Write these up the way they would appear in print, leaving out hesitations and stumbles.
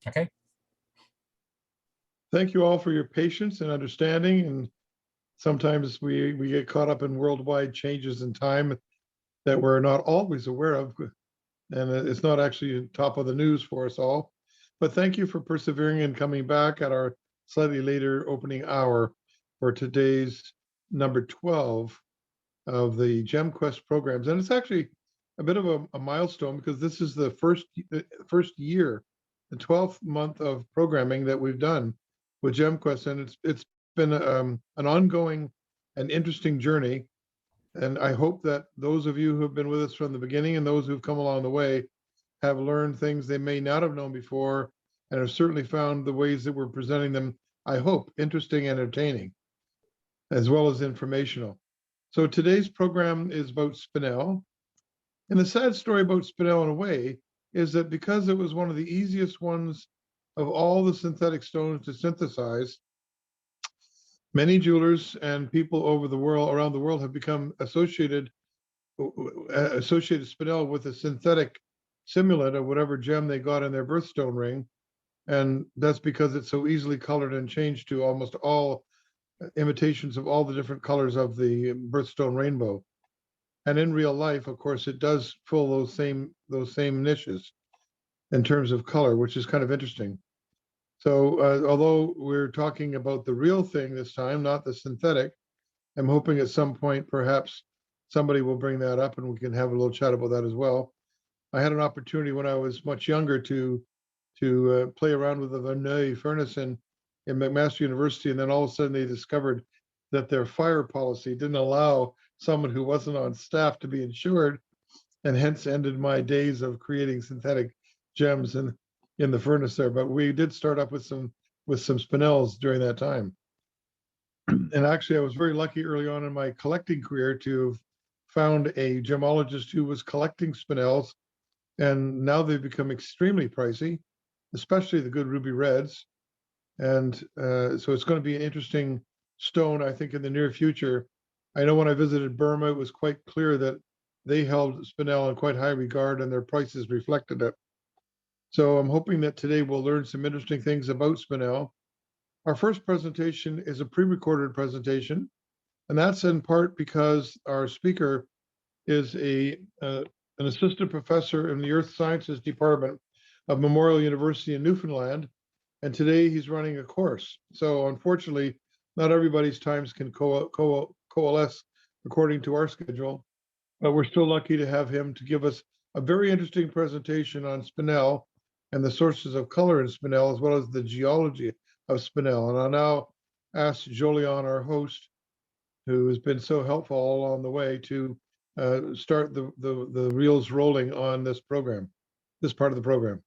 Okay. Thank you all for your patience and understanding. And sometimes we get caught up in worldwide changes in time that we're not always aware of. And it's not actually top of the news for us all. But thank you for persevering and coming back at our slightly later opening hour for today's number 12 of the GemQuest programs. And it's actually a bit of a milestone because this is the first year, the 12th month of programming that we've done with GemQuest. And it's been an ongoing and interesting journey. And I hope that those of you who have been with us from the beginning and those who've come along the way have learned things they may not have known before and have certainly found the ways that we're presenting them, I hope, interesting and entertaining, as well as informational. So today's program is about spinel. And the sad story about spinel in a way is that because it was one of the easiest ones of all the synthetic stones to synthesize, many jewelers and people over the world, around the world, have become associated spinel with a synthetic simulant of whatever gem they got in their birthstone ring. And that's because it's so easily colored and changed to almost all imitations of all the different colors of the birthstone rainbow. And in real life, of course, it does fill those same niches in terms of color, which is kind of interesting. So although we're talking about the real thing this time, not the synthetic, I'm hoping at some point perhaps somebody will bring that up and we can have a little chat about that as well. I had an opportunity when I was much younger to play around with the Verneuil furnace in McMaster University, and then all of a sudden they discovered that their fire policy didn't allow someone who wasn't on staff to be insured, and hence ended my days of creating synthetic gems in the furnace there. But we did start up with some spinels during that time. And actually, I was very lucky early on in my collecting career to have found a gemologist who was collecting spinels, and now they've become extremely pricey, especially the good ruby reds. And so it's going to be an interesting stone, I think, in the near future. I know when I visited Burma, it was quite clear that they held spinel in quite high regard and their prices reflected it. So I'm hoping that today we'll learn some interesting things about spinel. Our first presentation is a pre-recorded presentation, and that's in part because our speaker is an assistant professor in the Earth Sciences Department of Memorial University in Newfoundland, and today he's running a course. So unfortunately, not everybody's times can coalesce according to our schedule, but we're still lucky to have him to give us a very interesting presentation on spinel and the sources of color in spinel, as well as the geology of spinel. And I'll now ask Jolion, our host, who has been so helpful all along the way, to start the reels rolling on this program, this part of the program.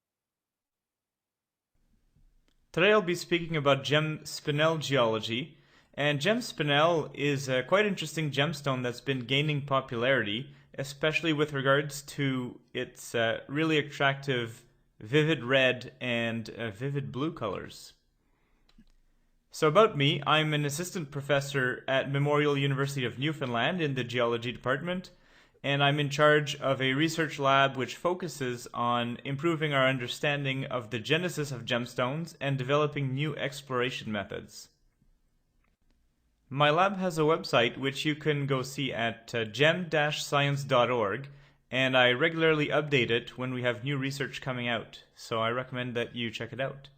Today I'll be speaking about gem spinel geology, and gem spinel is a quite interesting gemstone that's been gaining popularity, especially with regards to its really attractive vivid red and vivid blue colors. So about me, I'm an assistant professor at Memorial University of Newfoundland in the geology department, and I'm in charge of a research lab which focuses on improving our understanding of the genesis of gemstones and developing new exploration methods. My lab has a website which you can go see at gem-science.org, and I regularly update it when we have new research coming out, so I recommend that you check it out.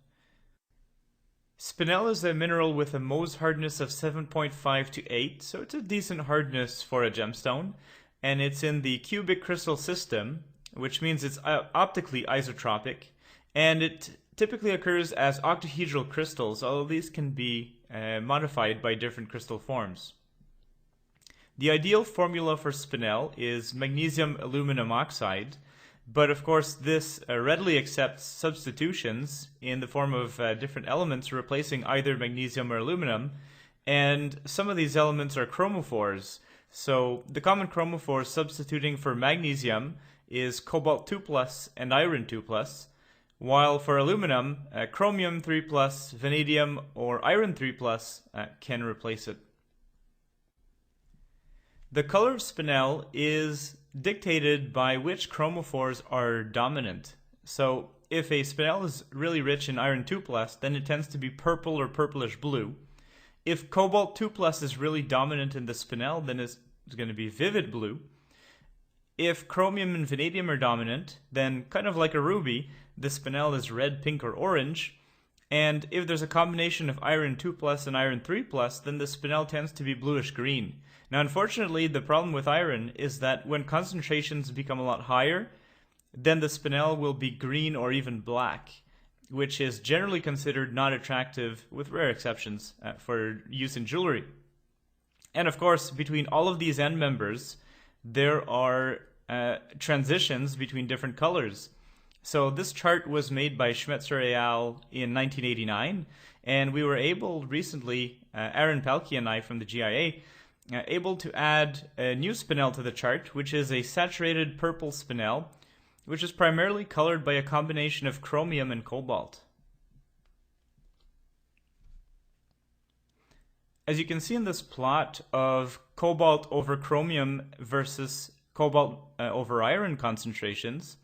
Spinel is a mineral with a Mohs hardness of 7.5 to 8, so it's a decent hardness for a gemstone, and it's in the cubic crystal system, which means it's optically isotropic, and it typically occurs as octahedral crystals, although these can be modified by different crystal forms. The ideal formula for spinel is magnesium aluminum oxide, but of course this readily accepts substitutions in the form of different elements replacing either magnesium or aluminum, and some of these elements are chromophores. So the common chromophores substituting for magnesium is cobalt 2+ and iron 2+, while for aluminum, chromium 3+, vanadium, or iron 3+ can replace it. The color of spinel is dictated by which chromophores are dominant. So if a spinel is really rich in iron 2 plus, then it tends to be purple or purplish blue. If cobalt 2 plus is really dominant in the spinel, then it's going to be vivid blue. If chromium and vanadium are dominant, then kind of like a ruby, the spinel is red, pink, or orange. And if there's a combination of iron 2 plus and iron 3 plus, then the spinel tends to be bluish green. Now, unfortunately, the problem with iron is that when concentrations become a lot higher, then the spinel will be green or even black, which is generally considered not attractive, with rare exceptions, for use in jewelry. And of course, between all of these end members, there are transitions between different colors. So this chart was made by Schmetzer et al. In 1989, and we were able recently, Aaron Pelkey and I from the GIA, able to add a new spinel to the chart, which is a saturated purple spinel, which is primarily colored by a combination of chromium and cobalt. As you can see in this plot of cobalt over chromium versus cobalt over iron concentrations,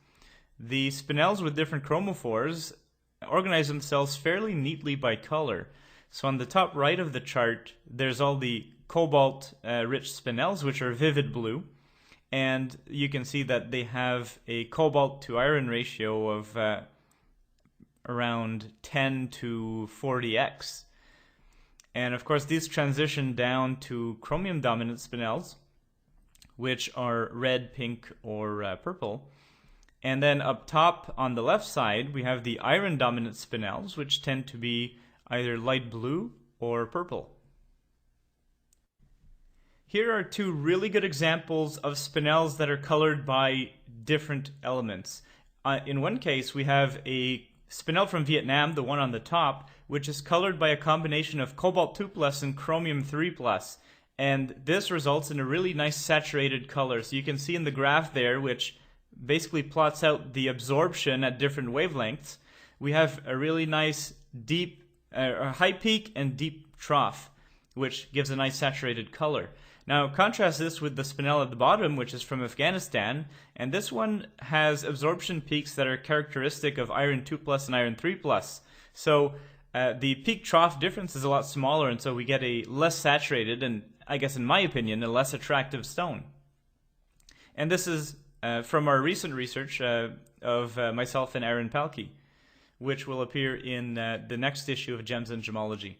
the spinels with different chromophores organize themselves fairly neatly by color. So on the top right of the chart, there's all the cobalt-rich spinels, which are vivid blue. And you can see that they have a cobalt to iron ratio of around 10 to 40x. And of course, these transition down to chromium-dominant spinels, which are red, pink, or purple. And then up top on the left side, we have the iron-dominant spinels, which tend to be either light blue or purple. Here are two really good examples of spinels that are colored by different elements. In one case, we have a spinel from Vietnam, the one on the top, which is colored by a combination of cobalt 2 plus and chromium 3 plus. And this results in a really nice saturated color. So you can see in the graph there, which basically plots out the absorption at different wavelengths, we have a really nice deep, high peak and deep trough, which gives a nice saturated color. Now contrast this with the spinel at the bottom, which is from Afghanistan, and this one has absorption peaks that are characteristic of iron 2 plus and iron 3 plus. So the peak trough difference is a lot smaller, and so we get a less saturated and, I guess in my opinion, a less attractive stone. And this is from our recent research of myself and Aaron Pelkey, which will appear in the next issue of Gems and Gemology.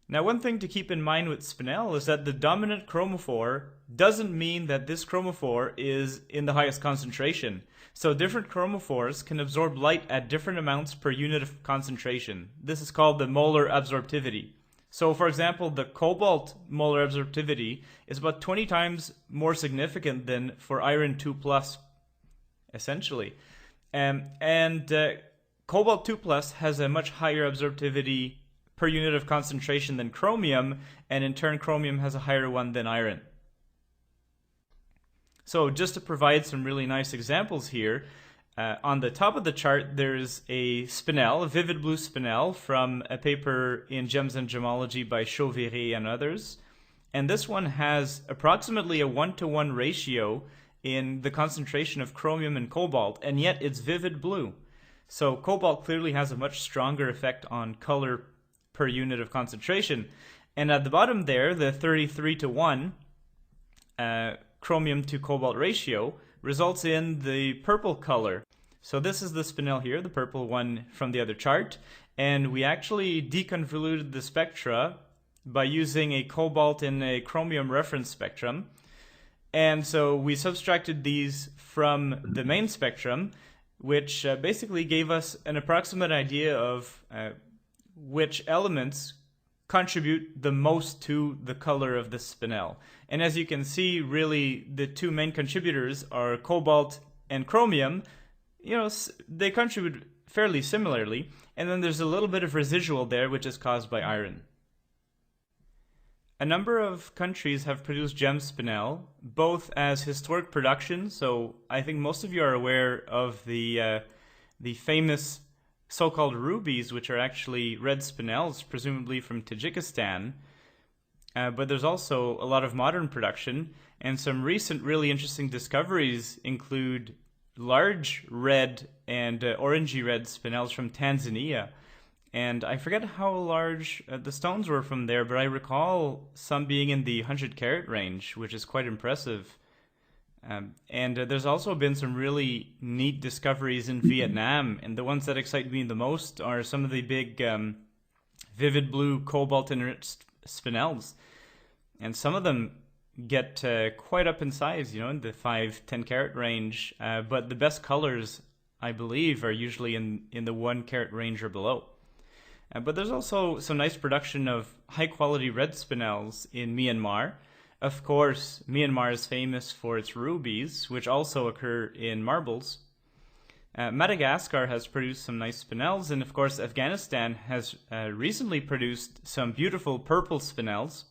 Now, one thing to keep in mind with spinel is that the dominant chromophore doesn't mean that this chromophore is in the highest concentration. So different chromophores can absorb light at different amounts per unit of concentration. This is called the molar absorptivity. So for example, the cobalt molar absorptivity is about 20 times more significant than for iron 2 plus, essentially. Cobalt 2 plus has a much higher absorptivity per unit of concentration than chromium, and in turn chromium has a higher one than iron. So just to provide some really nice examples here, on the top of the chart there's a spinel, a vivid blue spinel from a paper in Gems and Gemology by Chauviré and others, and this one has approximately a 1-to-1 ratio in the concentration of chromium and cobalt, and yet it's vivid blue. So cobalt clearly has a much stronger effect on color per unit of concentration. And at the bottom there, the 33-to-1 chromium to cobalt ratio results in the purple color. So this is the spinel here, the purple one from the other chart, and we actually deconvoluted the spectra by using a cobalt and a chromium reference spectrum. And so we subtracted these from the main spectrum, which basically gave us an approximate idea of which elements contribute the most to the color of the spinel. And as you can see, really the two main contributors are cobalt and chromium. You know, they contribute fairly similarly, and then there's a little bit of residual there, which is caused by iron. A number of countries have produced gem spinel, both as historic production, so I think most of you are aware of the famous so-called rubies, which are actually red spinels, presumably from Tajikistan. But there's also a lot of modern production, and some recent really interesting discoveries include large red and orangey red spinels from Tanzania. And I forget how large the stones were from there, but I recall some being in the 100 carat range, which is quite impressive. And there's also been some really neat discoveries in Vietnam, and the ones that excite me the most are some of the big vivid blue cobalt enriched spinels. And some of them get quite up in size, in the 5-10 carat range. But the best colors, I believe, are usually in the 1 carat range or below. But there's also some nice production of high quality red spinels in Myanmar. Of course, Myanmar is famous for its rubies, which also occur in marbles. Madagascar has produced some nice spinels, and of course, Afghanistan has recently produced some beautiful purple spinels,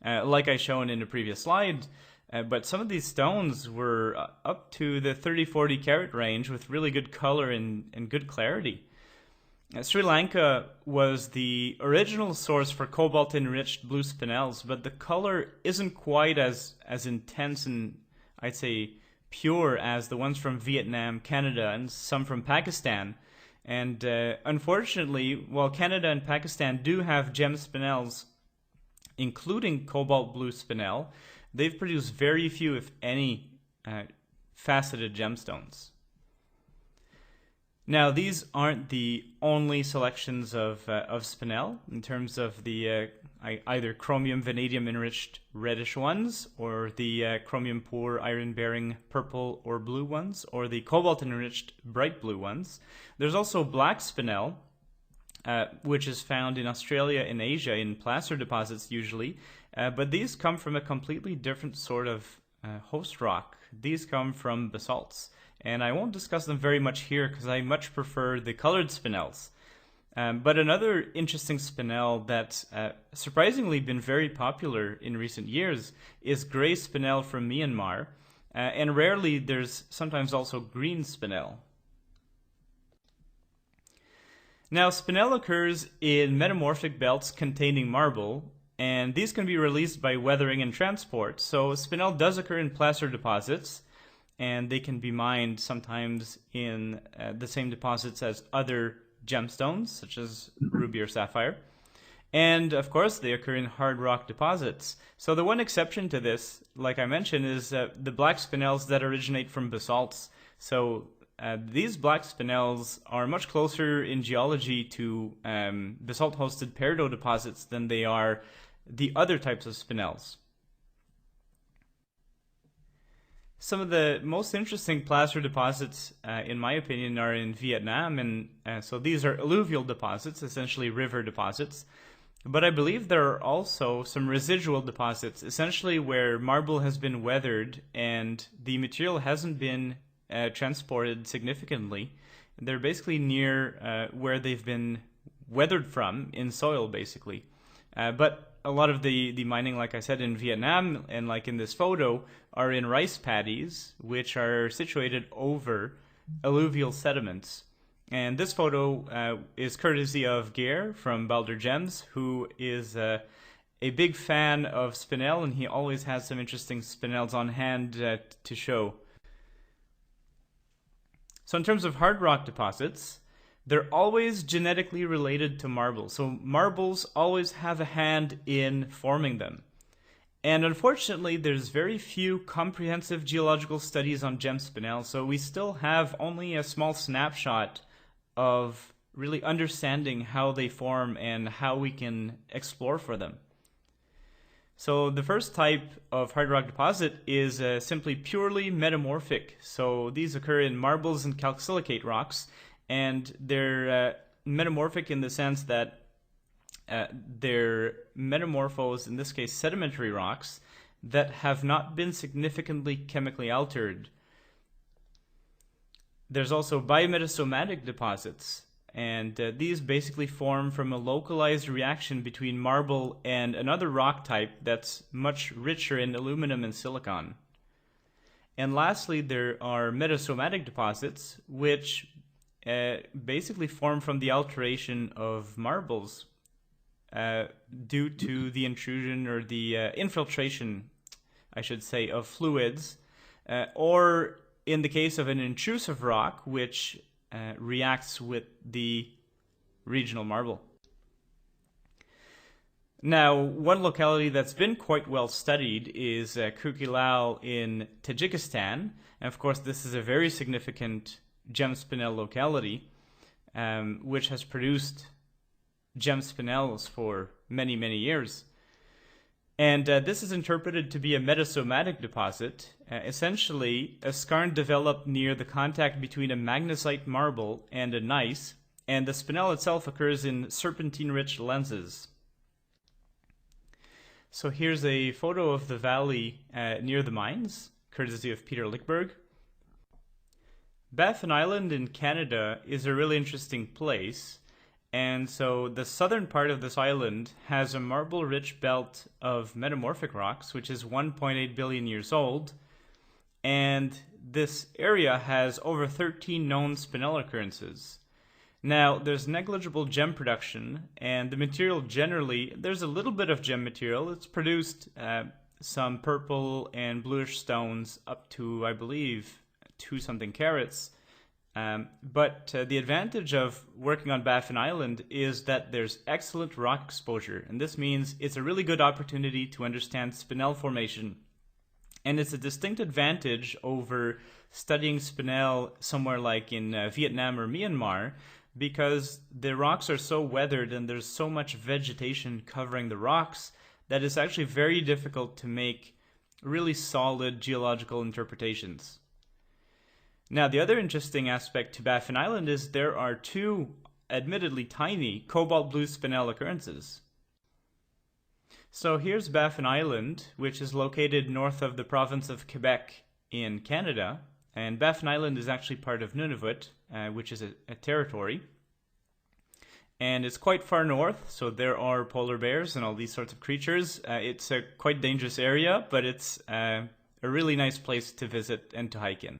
like I shown in a previous slide. But some of these stones were up to the 30-40 carat range with really good color and good clarity. Sri Lanka was the original source for cobalt-enriched blue spinels, but the color isn't quite as intense and, I'd say, pure as the ones from Vietnam, Canada, and some from Pakistan. And unfortunately, while Canada and Pakistan do have gem spinels, including cobalt blue spinel, they've produced very few, if any, faceted gemstones. Now, these aren't the only selections of spinel in terms of the either chromium vanadium enriched reddish ones, or the chromium poor iron bearing purple or blue ones, or the cobalt enriched bright blue ones. There's also black spinel, which is found in Australia and Asia in placer deposits usually, but these come from a completely different sort of host rock. These come from basalts. And I won't discuss them very much here because I much prefer the colored spinels. But another interesting spinel that's surprisingly been very popular in recent years is gray spinel from Myanmar. And rarely there's sometimes also green spinel. Now, spinel occurs in metamorphic belts containing marble, and these can be released by weathering and transport. So spinel does occur in placer deposits, and they can be mined sometimes in the same deposits as other gemstones, such as ruby or sapphire. And of course, they occur in hard rock deposits. So the one exception to this, like I mentioned, is the black spinels that originate from basalts. So these black spinels are much closer in geology to basalt-hosted peridot deposits than they are the other types of spinels. Some of the most interesting placer deposits, in my opinion, are in Vietnam, and so these are alluvial deposits, essentially river deposits. But I believe there are also some residual deposits, essentially where marble has been weathered and the material hasn't been transported significantly. They're basically near where they've been weathered from in soil, basically. But a lot of the mining, like I said, in Vietnam and like in this photo, are in rice paddies, which are situated over alluvial sediments. And this photo is courtesy of Geir from Balder Gems, who is a big fan of spinel, and he always has some interesting spinels on hand to show. So in terms of hard rock deposits, they're always genetically related to marbles. So marbles always have a hand in forming them. And unfortunately, there's very few comprehensive geological studies on gem spinel, so we still have only a small snapshot of really understanding how they form and how we can explore for them. So the first type of hard rock deposit is simply purely metamorphic. So these occur in marbles and calcsilicate rocks, and they're metamorphic in the sense that they're metamorphosed, in this case sedimentary rocks, that have not been significantly chemically altered. There's also biometasomatic deposits, and these basically form from a localized reaction between marble and another rock type that's much richer in aluminum and silicon. And lastly, there are metasomatic deposits, which basically form from the alteration of marbles due to the intrusion or the infiltration, I should say, of fluids, or in the case of an intrusive rock, which reacts with the regional marble. Now, one locality that's been quite well studied is Kukilal in Tajikistan. And of course, this is a very significant gem spinel locality, which has produced gem spinels for many, many years. And this is interpreted to be a metasomatic deposit, essentially a skarn developed near the contact between a magnesite marble and a gneiss, and the spinel itself occurs in serpentine-rich lenses. So here's a photo of the valley near the mines, courtesy of Peter Lickberg. Baffin Island in Canada is a really interesting place. And so the southern part of this island has a marble-rich belt of metamorphic rocks, which is 1.8 billion years old. And this area has over 13 known spinel occurrences. Now, there's negligible gem production, and the material generally, there's a little bit of gem material. It's produced some purple and bluish stones up to, I believe, 2-something carats. But the advantage of working on Baffin Island is that there's excellent rock exposure, and this means it's a really good opportunity to understand spinel formation. And it's a distinct advantage over studying spinel somewhere like in Vietnam or Myanmar, because the rocks are so weathered and there's so much vegetation covering the rocks that it's actually very difficult to make really solid geological interpretations. Now, the other interesting aspect to Baffin Island is there are 2 admittedly tiny cobalt blue spinel occurrences. So here's Baffin Island, which is located north of the province of Quebec in Canada, and Baffin Island is actually part of Nunavut, which is a territory. And it's quite far north, so there are polar bears and all these sorts of creatures. It's a quite dangerous area, but it's a really nice place to visit and to hike in.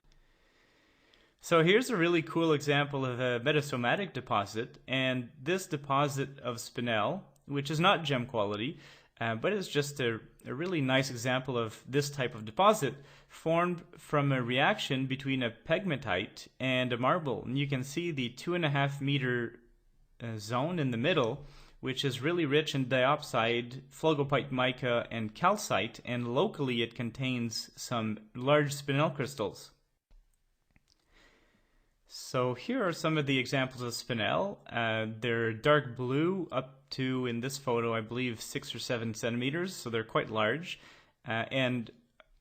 So here's a really cool example of a metasomatic deposit, and this deposit of spinel, which is not gem quality, but it's just a really nice example of this type of deposit, formed from a reaction between a pegmatite and a marble. And you can see the 2.5 meter zone in the middle, which is really rich in diopside, phlogopite mica, and calcite, and locally it contains some large spinel crystals. So here are some of the examples of spinel. They're dark blue up to, in this photo, I believe 6 or 7 centimeters, so they're quite large. And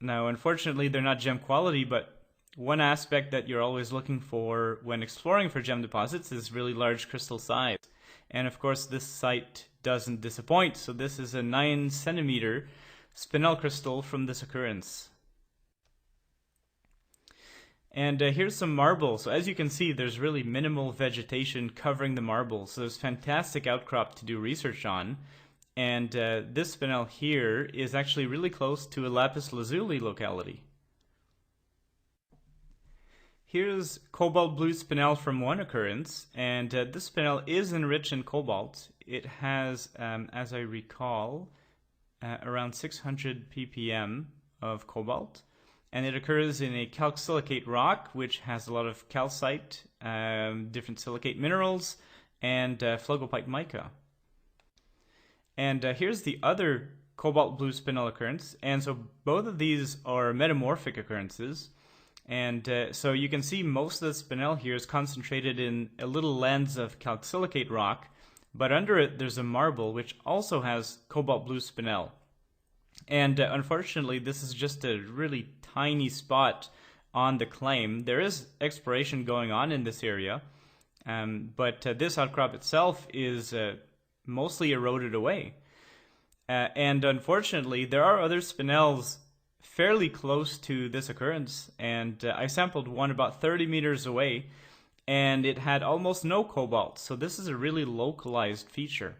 now, unfortunately, they're not gem quality, but one aspect that you're always looking for when exploring for gem deposits is really large crystal size. And of course, this site doesn't disappoint, so this is a 9 centimeter spinel crystal from this occurrence. And here's some marble. So as you can see, there's really minimal vegetation covering the marble. So there's fantastic outcrop to do research on. And this spinel here is actually really close to a lapis lazuli locality. Here's cobalt blue spinel from one occurrence. And this spinel is enriched in cobalt. It has, as I recall, around 600 ppm of cobalt. And it occurs in a calc-silicate rock, which has a lot of calcite, different silicate minerals, and phlogopite mica. And here's the other cobalt blue spinel occurrence. And so both of these are metamorphic occurrences. And so you can see most of the spinel here is concentrated in a little lens of calc-silicate rock, but under it there's a marble which also has cobalt blue spinel. And unfortunately, this is just a really tiny spot on the claim. There is exploration going on in this area, but this outcrop itself is mostly eroded away. And unfortunately, there are other spinels fairly close to this occurrence, and I sampled one about 30 meters away, and it had almost no cobalt, so this is a really localized feature.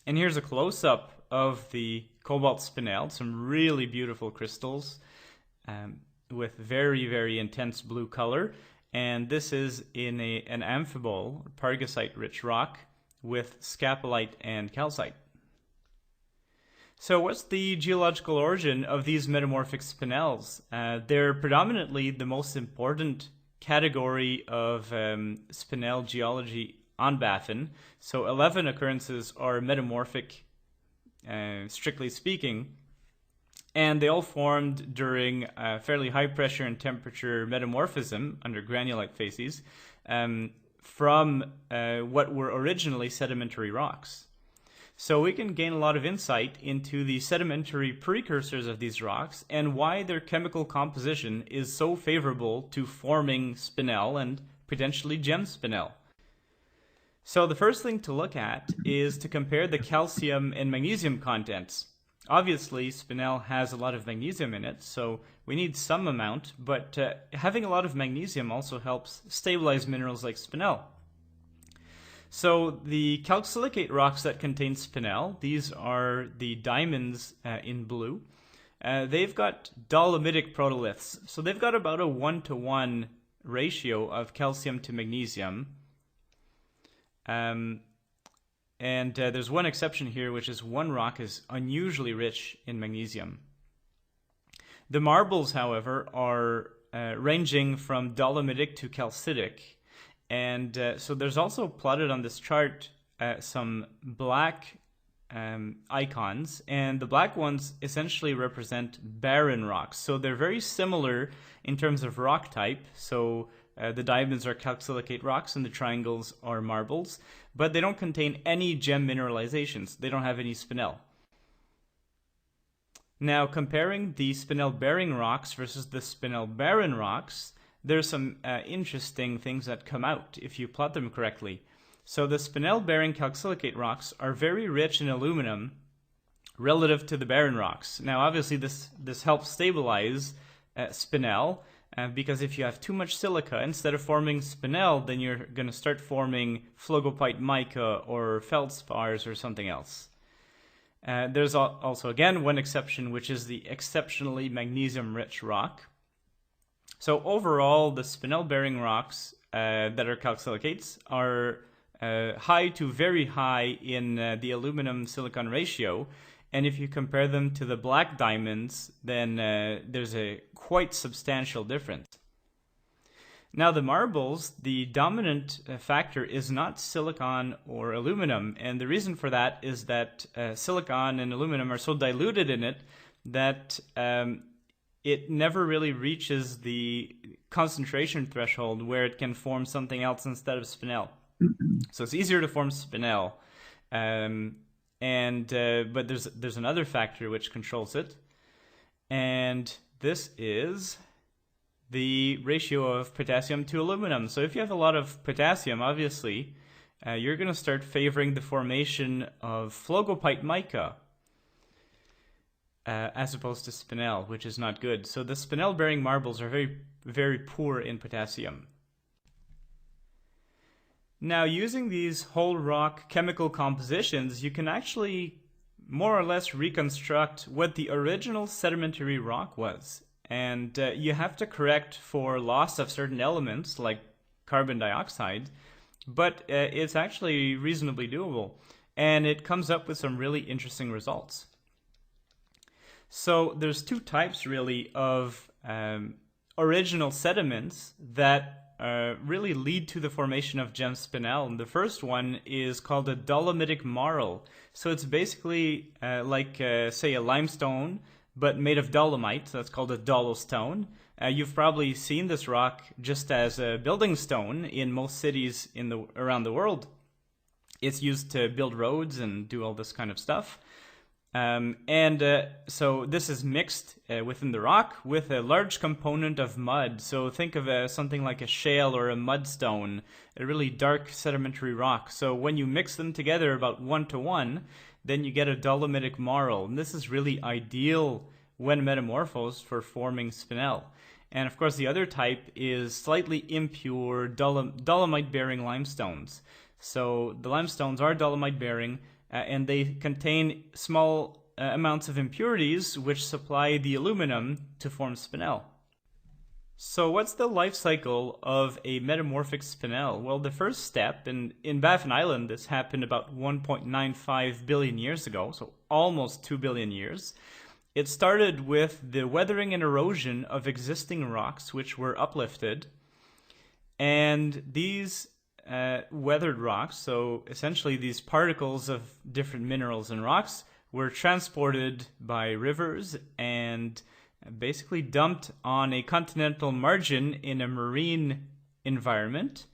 And here's a close-up of the cobalt spinel, some really beautiful crystals with very, very intense blue color. And this is in an amphibole, pargasite-rich rock with scapolite and calcite. So what's the geological origin of these metamorphic spinels? They're predominantly the most important category of spinel geology on Baffin. So 11 occurrences are metamorphic, strictly speaking, and they all formed during fairly high pressure and temperature metamorphism under granulite facies from what were originally sedimentary rocks. So we can gain a lot of insight into the sedimentary precursors of these rocks and why their chemical composition is so favorable to forming spinel and potentially gem spinel. So the first thing to look at is to compare the calcium and magnesium contents. Obviously, spinel has a lot of magnesium in it, so we need some amount, but having a lot of magnesium also helps stabilize minerals like spinel. So the calcilicate rocks that contain spinel, these are the diamonds in blue. They've got dolomitic protoliths, so they've got about a 1-to-1 ratio of calcium to magnesium. And there's one exception here, which is one rock is unusually rich in magnesium. The marbles, however, are ranging from dolomitic to calcitic. And so there's also plotted on this chart some black icons, and the black ones essentially represent barren rocks. So they're very similar in terms of rock type. So the diamonds are calcilicate rocks and the triangles are marbles, but they don't contain any gem mineralizations. They don't have any spinel. Now, comparing the spinel-bearing rocks versus the spinel-barren rocks, there's some interesting things that come out if you plot them correctly. So the spinel-bearing calcilicate rocks are very rich in aluminum relative to the barren rocks. Now, obviously, this helps stabilize spinel, because if you have too much silica, instead of forming spinel, then you're going to start forming phlogopite mica or feldspars or something else. There's also, again, one exception, which is the exceptionally magnesium-rich rock. So overall, the spinel-bearing rocks that are calcilicates are high to very high in the aluminum-silicon ratio. And if you compare them to the black diamonds, then there's a quite substantial difference. Now the marbles, the dominant factor is not silicon or aluminum. And the reason for that is that silicon and aluminum are so diluted in it that it never really reaches the concentration threshold where it can form something else instead of spinel. So it's easier to form spinel. But there's another factor which controls it, and this is the ratio of potassium to aluminum. So if you have a lot of potassium, obviously, you're going to start favoring the formation of phlogopite mica as opposed to spinel, which is not good. So the spinel-bearing marbles are very, very poor in potassium. Now, using these whole rock chemical compositions, you can actually more or less reconstruct what the original sedimentary rock was. And you have to correct for loss of certain elements, like carbon dioxide, but it's actually reasonably doable. And it comes up with some really interesting results. So there's two types, really, of original sediments that really lead to the formation of gem spinel. And the first one is called a dolomitic marl. So it's basically like, say, a limestone, but made of dolomite. So that's called a dolostone. You've probably seen this rock just as a building stone in most cities around the world. It's used to build roads and do all this kind of stuff. So this is mixed within the rock with a large component of mud. So think of something like a shale or a mudstone, a really dark sedimentary rock. So when you mix them together about 1-to-1, then you get a dolomitic marl. And this is really ideal when metamorphosed for forming spinel. And of course, the other type is slightly impure dolomite-bearing limestones. So the limestones are dolomite-bearing, and they contain small amounts of impurities which supply the aluminum to form spinel. So what's the life cycle of a metamorphic spinel? Well, the first step, and in Baffin Island, this happened about 1.95 billion years ago, so almost 2 billion years. It started with the weathering and erosion of existing rocks, which were uplifted. And these weathered rocks, so essentially these particles of different minerals and rocks, were transported by rivers and basically dumped on a continental margin in a marine environment.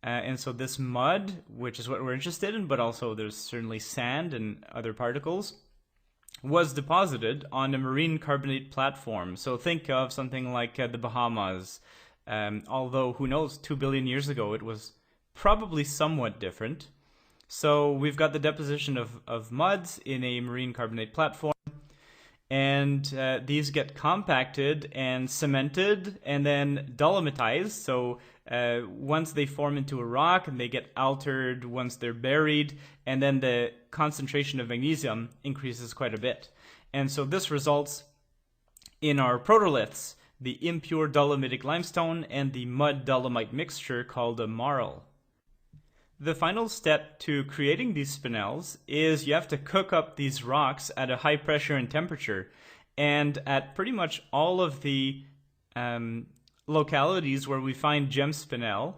And so this mud, which is what we're interested in, but also there's certainly sand and other particles, was deposited on a marine carbonate platform. So think of something like the Bahamas. Although, who knows, 2 billion years ago it was probably somewhat different. So we've got the deposition of muds in a marine carbonate platform, and these get compacted and cemented and then dolomitized. So once they form into a rock, and they get altered once they're buried, and then the concentration of magnesium increases quite a bit. And so this results in our protoliths, the impure dolomitic limestone and the mud dolomite mixture called a marl. The final step to creating these spinels is you have to cook up these rocks at a high pressure and temperature. And at pretty much all of the localities where we find gem spinel,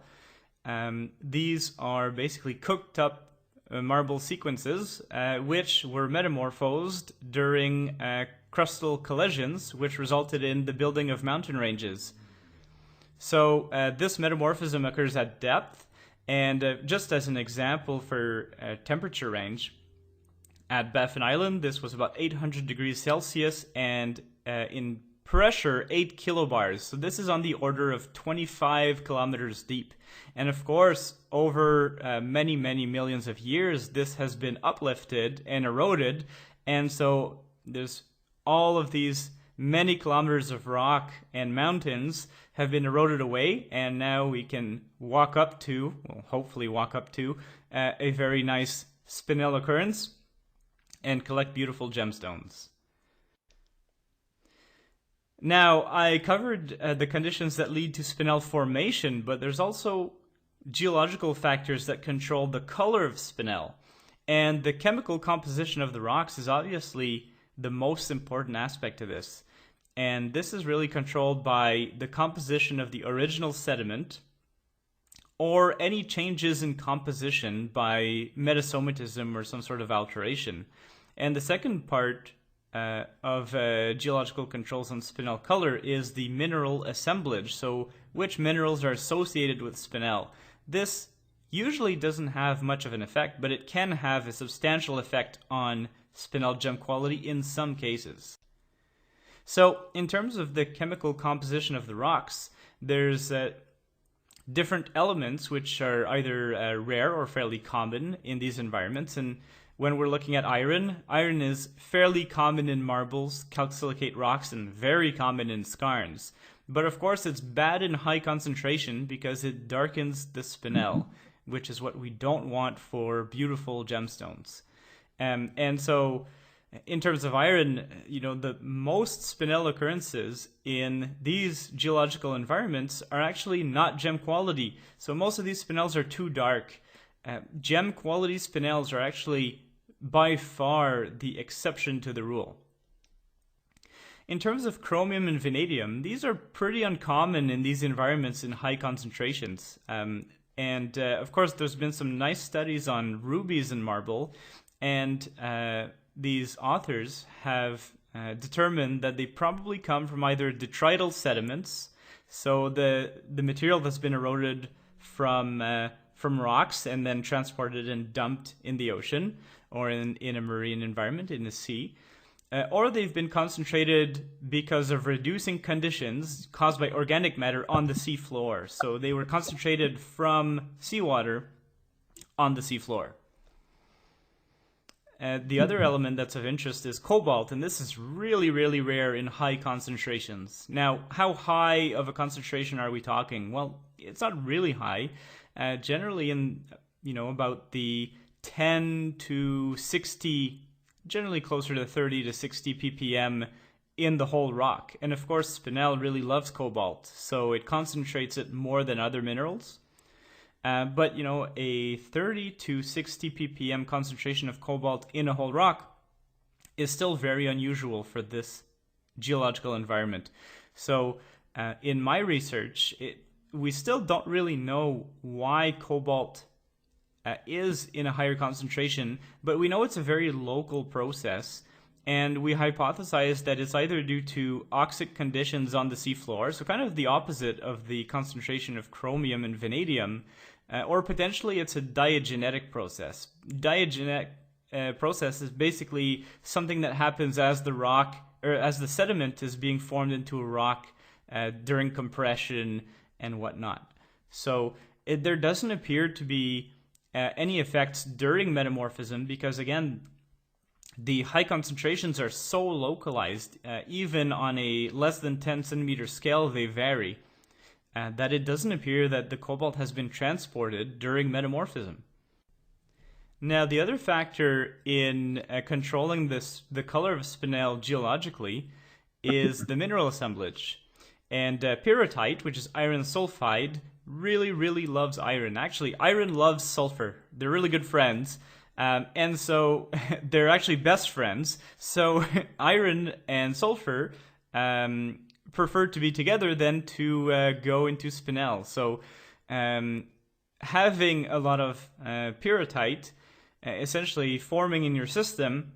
these are basically cooked up marble sequences which were metamorphosed during crustal collisions, which resulted in the building of mountain ranges. So this metamorphism occurs at depth. And just as an example for temperature range, at Baffin Island, this was about 800 degrees Celsius and in pressure 8 kilobars. So this is on the order of 25 kilometers deep. And of course, over many, many millions of years, this has been uplifted and eroded. And so there's all of these many kilometers of rock and mountains have been eroded away, and now we can walk up to, well, hopefully walk up to, a very nice spinel occurrence and collect beautiful gemstones. Now, I covered the conditions that lead to spinel formation, but there's also geological factors that control the color of spinel. And the chemical composition of the rocks is obviously the most important aspect to this. And this is really controlled by the composition of the original sediment or any changes in composition by metasomatism or some sort of alteration. And the second part of geological controls on spinel color is the mineral assemblage. So which minerals are associated with spinel. This usually doesn't have much of an effect, but it can have a substantial effect on spinel gem quality in some cases. So in terms of the chemical composition of the rocks, there's different elements which are either rare or fairly common in these environments. And when we're looking at iron, iron is fairly common in marbles, calcsilicate rocks, and very common in skarns. But of course it's bad in high concentration because it darkens the spinel, which is what we don't want for beautiful gemstones. And so in terms of iron, the most spinel occurrences in these geological environments are actually not gem quality. So most of these spinels are too dark. Gem quality spinels are actually by far the exception to the rule. In terms of chromium and vanadium, these are pretty uncommon in these environments in high concentrations. And of course, there's been some nice studies on rubies in marble, and these authors have determined that they probably come from either detrital sediments, so the material that's been eroded from rocks and then transported and dumped in the ocean or in a marine environment, in the sea, or they've been concentrated because of reducing conditions caused by organic matter on the sea floor. So they were concentrated from seawater on the sea floor. The other element that's of interest is cobalt, and this is really, really rare in high concentrations. Now, how high of a concentration are we talking? Well, it's not really high. Generally in, about the 10 to 60, generally closer to 30 to 60 ppm in the whole rock. And of course, spinel really loves cobalt, so it concentrates it more than other minerals. But you know, a 30 to 60 ppm concentration of cobalt in a whole rock is still very unusual for this geological environment. So in my research, we still don't really know why cobalt is in a higher concentration, but we know it's a very local process. And we hypothesize that it's either due to oxic conditions on the seafloor, so kind of the opposite of the concentration of chromium and vanadium, or potentially it's a diagenetic process. Diagenetic process is basically something that happens as the rock, or as the sediment is being formed into a rock during compression and whatnot. So there doesn't appear to be any effects during metamorphism because, again, the high concentrations are so localized, even on a less than 10 centimeter scale, they vary, that it doesn't appear that the cobalt has been transported during metamorphism. Now, the other factor in controlling the color of spinel geologically is the mineral assemblage. And pyrrhotite, which is iron sulfide, really, really loves iron. Actually, iron loves sulfur. They're really good friends. And so they're actually best friends. So iron and sulfur prefer to be together than to go into spinel. So having a lot of pyrrhotite essentially forming in your system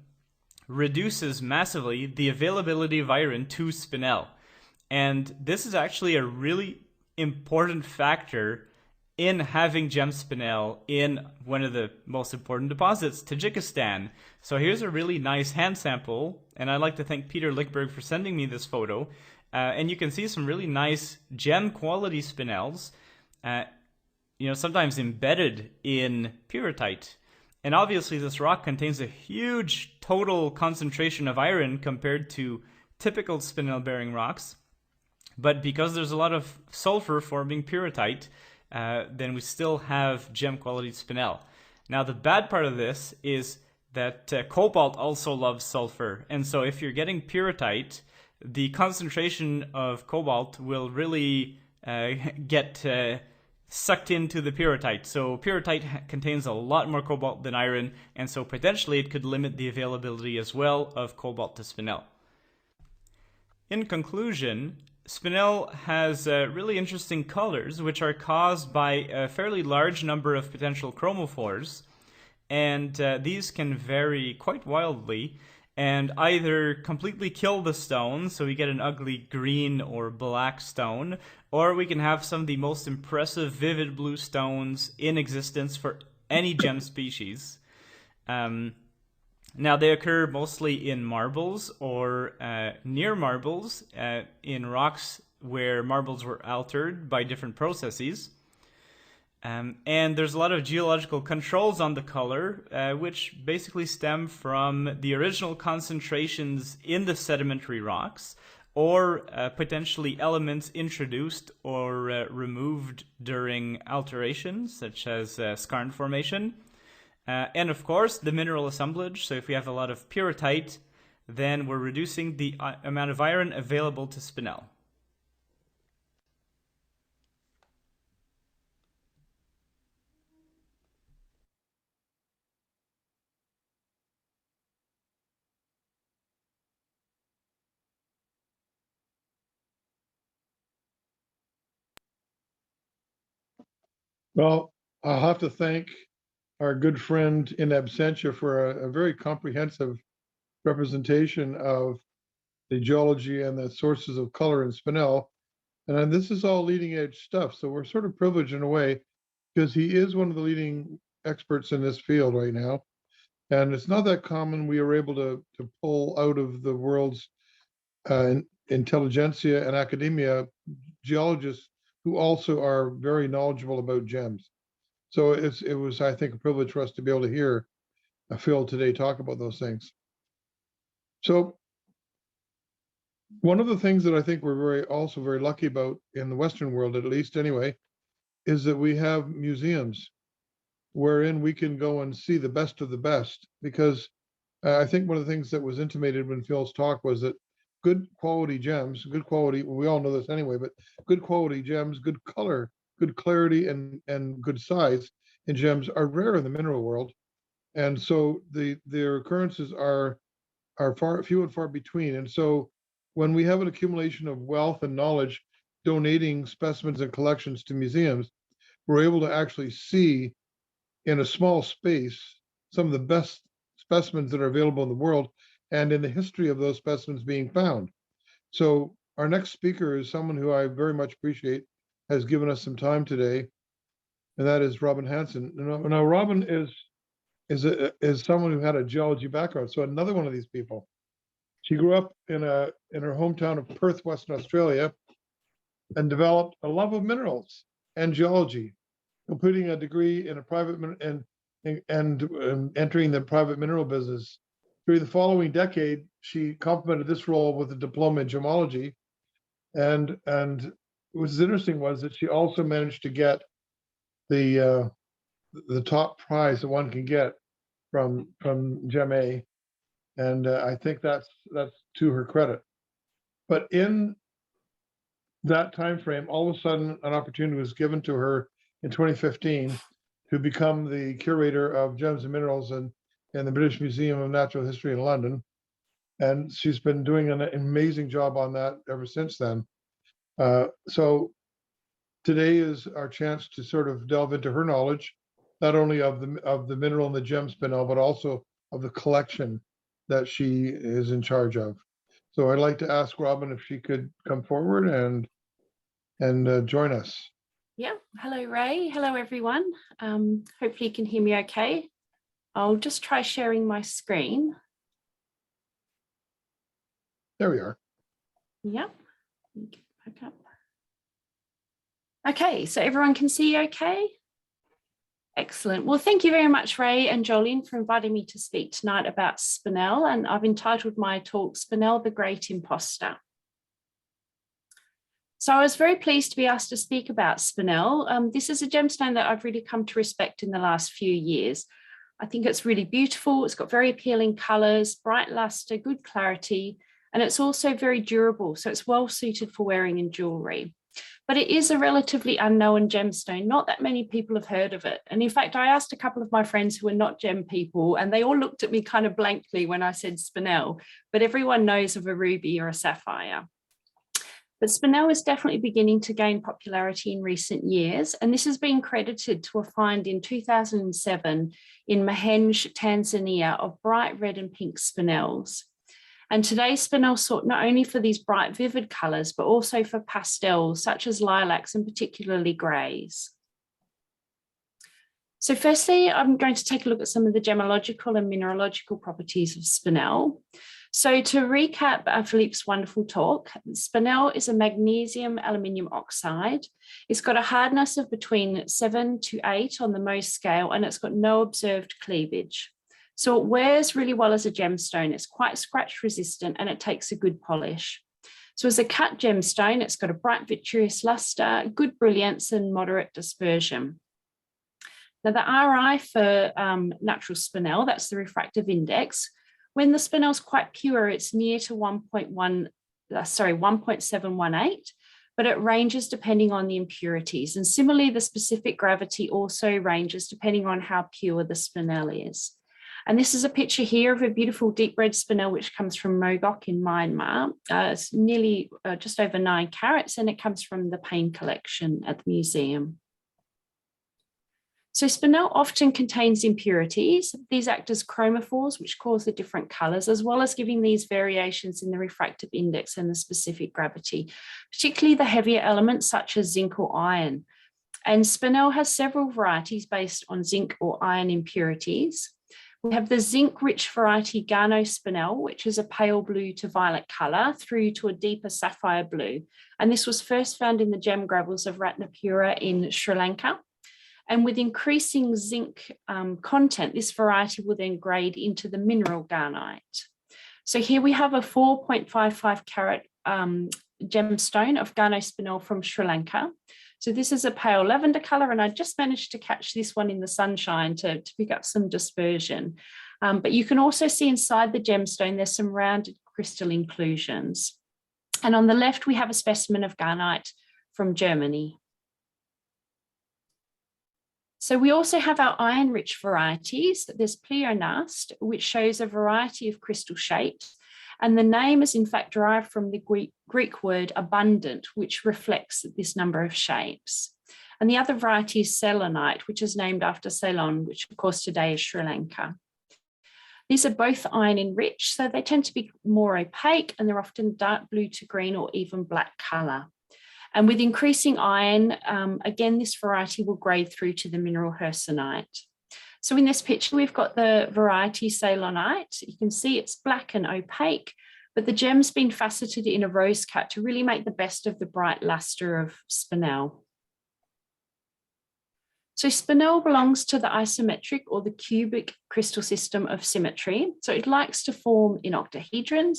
reduces massively the availability of iron to spinel. And this is actually a really important factor in having gem spinel in one of the most important deposits, Tajikistan. So here's a really nice hand sample, and I'd like to thank Peter Lickberg for sending me this photo. And you can see some really nice gem quality spinels, sometimes embedded in pyrrhotite. And obviously this rock contains a huge total concentration of iron compared to typical spinel-bearing rocks. But because there's a lot of sulfur forming pyrrhotite, then we still have gem quality spinel. Now the bad part of this is that cobalt also loves sulfur. And so if you're getting pyrrhotite, the concentration of cobalt will really get sucked into the pyrrhotite. So pyrrhotite contains a lot more cobalt than iron, and so potentially it could limit the availability as well of cobalt to spinel. In conclusion, spinel has really interesting colors, which are caused by a fairly large number of potential chromophores, and these can vary quite wildly and either completely kill the stone, so we get an ugly green or black stone, or we can have some of the most impressive vivid blue stones in existence for any gem species. Now, they occur mostly in marbles or near marbles, in rocks where marbles were altered by different processes. And there's a lot of geological controls on the color, which basically stem from the original concentrations in the sedimentary rocks, or potentially elements introduced or removed during alteration, such as skarn formation. And of course, the mineral assemblage. So if we have a lot of pyrrhotite, then we're reducing the amount of iron available to spinel. Well, I'll have to thank our good friend in absentia for a very comprehensive representation of the geology and the sources of color in spinel. And this is all leading edge stuff. So we're sort of privileged in a way because he is one of the leading experts in this field right now. And it's not that common. We are able to pull out of the world's intelligentsia and academia geologists who also are very knowledgeable about gems. So it was, I think, a privilege for us to be able to hear Phil today talk about those things. So one of the things that I think we're also very lucky about in the Western world, at least anyway, is that we have museums wherein we can go and see the best of the best. Because I think one of the things that was intimated when Phil's talk was that good quality gems, good quality, we all know this anyway, but good quality gems, good color, good clarity, and good size in gems are rare in the mineral world. And so their occurrences are far few and far between. And so when we have an accumulation of wealth and knowledge donating specimens and collections to museums, we're able to actually see in a small space some of the best specimens that are available in the world and in the history of those specimens being found. So our next speaker is someone who I very much appreciate, has given us some time today, and that is Robin Hansen. Now Robin is someone who had a geology background. So another one of these people. She grew up in her hometown of Perth, Western Australia, and developed a love of minerals and geology, completing a degree in a private and entering the private mineral business. Through the following decade, she complemented this role with a diploma in gemology. And what was interesting was that she also managed to get the top prize that one can get from GemA, and I think that's to her credit. But in that time frame, all of a sudden, an opportunity was given to her in 2015 to become the curator of gems and minerals in the British Museum of Natural History in London, and she's been doing an amazing job on that ever since then. So today is our chance to sort of delve into her knowledge, not only of the mineral and the gem spinel, but also of the collection that she is in charge of. So I'd like to ask Robin if she could come forward and join us. Yeah, hello Ray, hello everyone. Hopefully you can hear me okay. I'll just try sharing my screen. There we are. Yeah, back up. Okay, so everyone can see okay? Excellent. Well, thank you very much, Ray and Jolene, for inviting me to speak tonight about spinel, and I've entitled my talk, Spinel, the Great Imposter. So I was very pleased to be asked to speak about spinel. This is a gemstone that I've really come to respect in the last few years. I think it's really beautiful. It's got very appealing colors, bright luster, good clarity, and it's also very durable. So it's well suited for wearing in jewelry. But it is a relatively unknown gemstone. Not that many people have heard of it. And in fact, I asked a couple of my friends who were not gem people, and they all looked at me kind of blankly when I said spinel, but everyone knows of a ruby or a sapphire. But spinel is definitely beginning to gain popularity in recent years, and this has been credited to a find in 2007 in Mahenge, Tanzania, of bright red and pink spinels. And today, spinel sought not only for these bright, vivid colours, but also for pastels such as lilacs and particularly greys. So firstly, I'm going to take a look at some of the gemological and mineralogical properties of spinel. So to recap Philippe's wonderful talk, spinel is a magnesium aluminium oxide. It's got a hardness of between 7 to 8 on the Mohs scale, and it's got no observed cleavage. So it wears really well as a gemstone. It's quite scratch resistant and it takes a good polish. So as a cut gemstone, it's got a bright vitreous luster, good brilliance and moderate dispersion. Now the RI for natural spinel, that's the refractive index. When the spinel is quite pure, it's near to 1.718, but it ranges depending on the impurities. And similarly, the specific gravity also ranges depending on how pure the spinel is. And this is a picture here of a beautiful deep red spinel, which comes from Mogok in Myanmar. It's nearly just over 9 carats, and it comes from the Payne collection at the museum. So spinel often contains impurities. These act as chromophores, which cause the different colors, as well as giving these variations in the refractive index and the specific gravity, particularly the heavier elements such as zinc or iron. And spinel has several varieties based on zinc or iron impurities. We have the zinc-rich variety Garno spinel, which is a pale blue to violet color through to a deeper sapphire blue. And this was first found in the gem gravels of Ratnapura in Sri Lanka. And with increasing zinc content, this variety will then grade into the mineral garnite. So here we have a 4.55 carat gemstone of Garno spinel from Sri Lanka. So this is a pale lavender color, and I just managed to catch this one in the sunshine to pick up some dispersion. But you can also see inside the gemstone, there's some rounded crystal inclusions. And on the left, we have a specimen of garnite from Germany. So we also have our iron-rich varieties. There's pleonast, which shows a variety of crystal shapes. And the name is in fact derived from the Greek word abundant, which reflects this number of shapes. And the other variety is Ceylonite, which is named after Ceylon, which of course today is Sri Lanka. These are both iron enriched, so they tend to be more opaque and they're often dark blue to green or even black colour. And with increasing iron, again, this variety will grade through to the mineral hercynite. So in this picture, we've got the variety Ceylonite. You can see it's black and opaque, but the gem's been faceted in a rose cut to really make the best of the bright luster of spinel. So spinel belongs to the isometric or the cubic crystal system of symmetry. So it likes to form in octahedrons,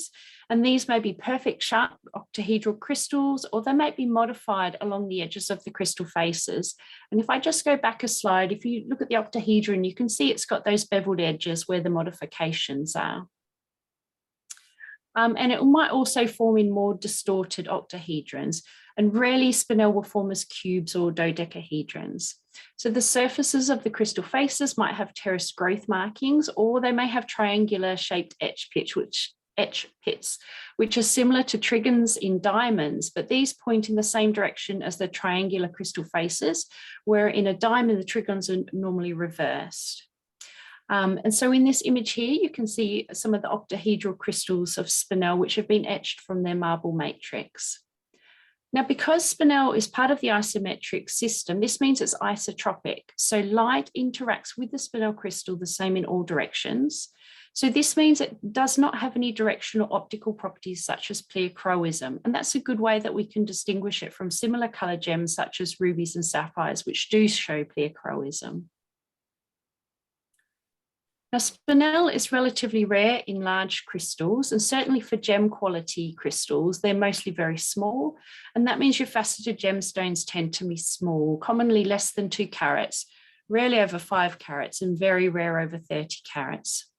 and these may be perfect sharp octahedral crystals, or they might be modified along the edges of the crystal faces. And if I just go back a slide, if you look at the octahedron, you can see it's got those beveled edges where the modifications are. And it might also form in more distorted octahedrons, and rarely spinel will form as cubes or dodecahedrons. So the surfaces of the crystal faces might have terraced growth markings, or they may have triangular shaped etch pits, which are similar to trigons in diamonds, but these point in the same direction as the triangular crystal faces, where in a diamond, the trigons are normally reversed. And so in this image here, you can see some of the octahedral crystals of spinel, which have been etched from their marble matrix. Now, because spinel is part of the isometric system, this means it's isotropic. So light interacts with the spinel crystal the same in all directions. So this means it does not have any directional optical properties such as pleochroism. And that's a good way that we can distinguish it from similar color gems such as rubies and sapphires, which do show pleochroism. Now, spinel is relatively rare in large crystals, and certainly for gem quality crystals, they're mostly very small. And that means your faceted gemstones tend to be small, commonly less than 2 carats, rarely over 5 carats, and very rare over 30 carats.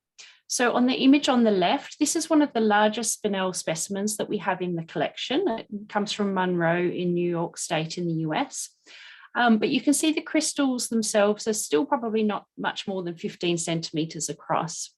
So on the image on the left, this is one of the largest spinel specimens that we have in the collection. It comes from Monroe in New York State in the US. But you can see the crystals themselves are still probably not much more than 15 centimeters across.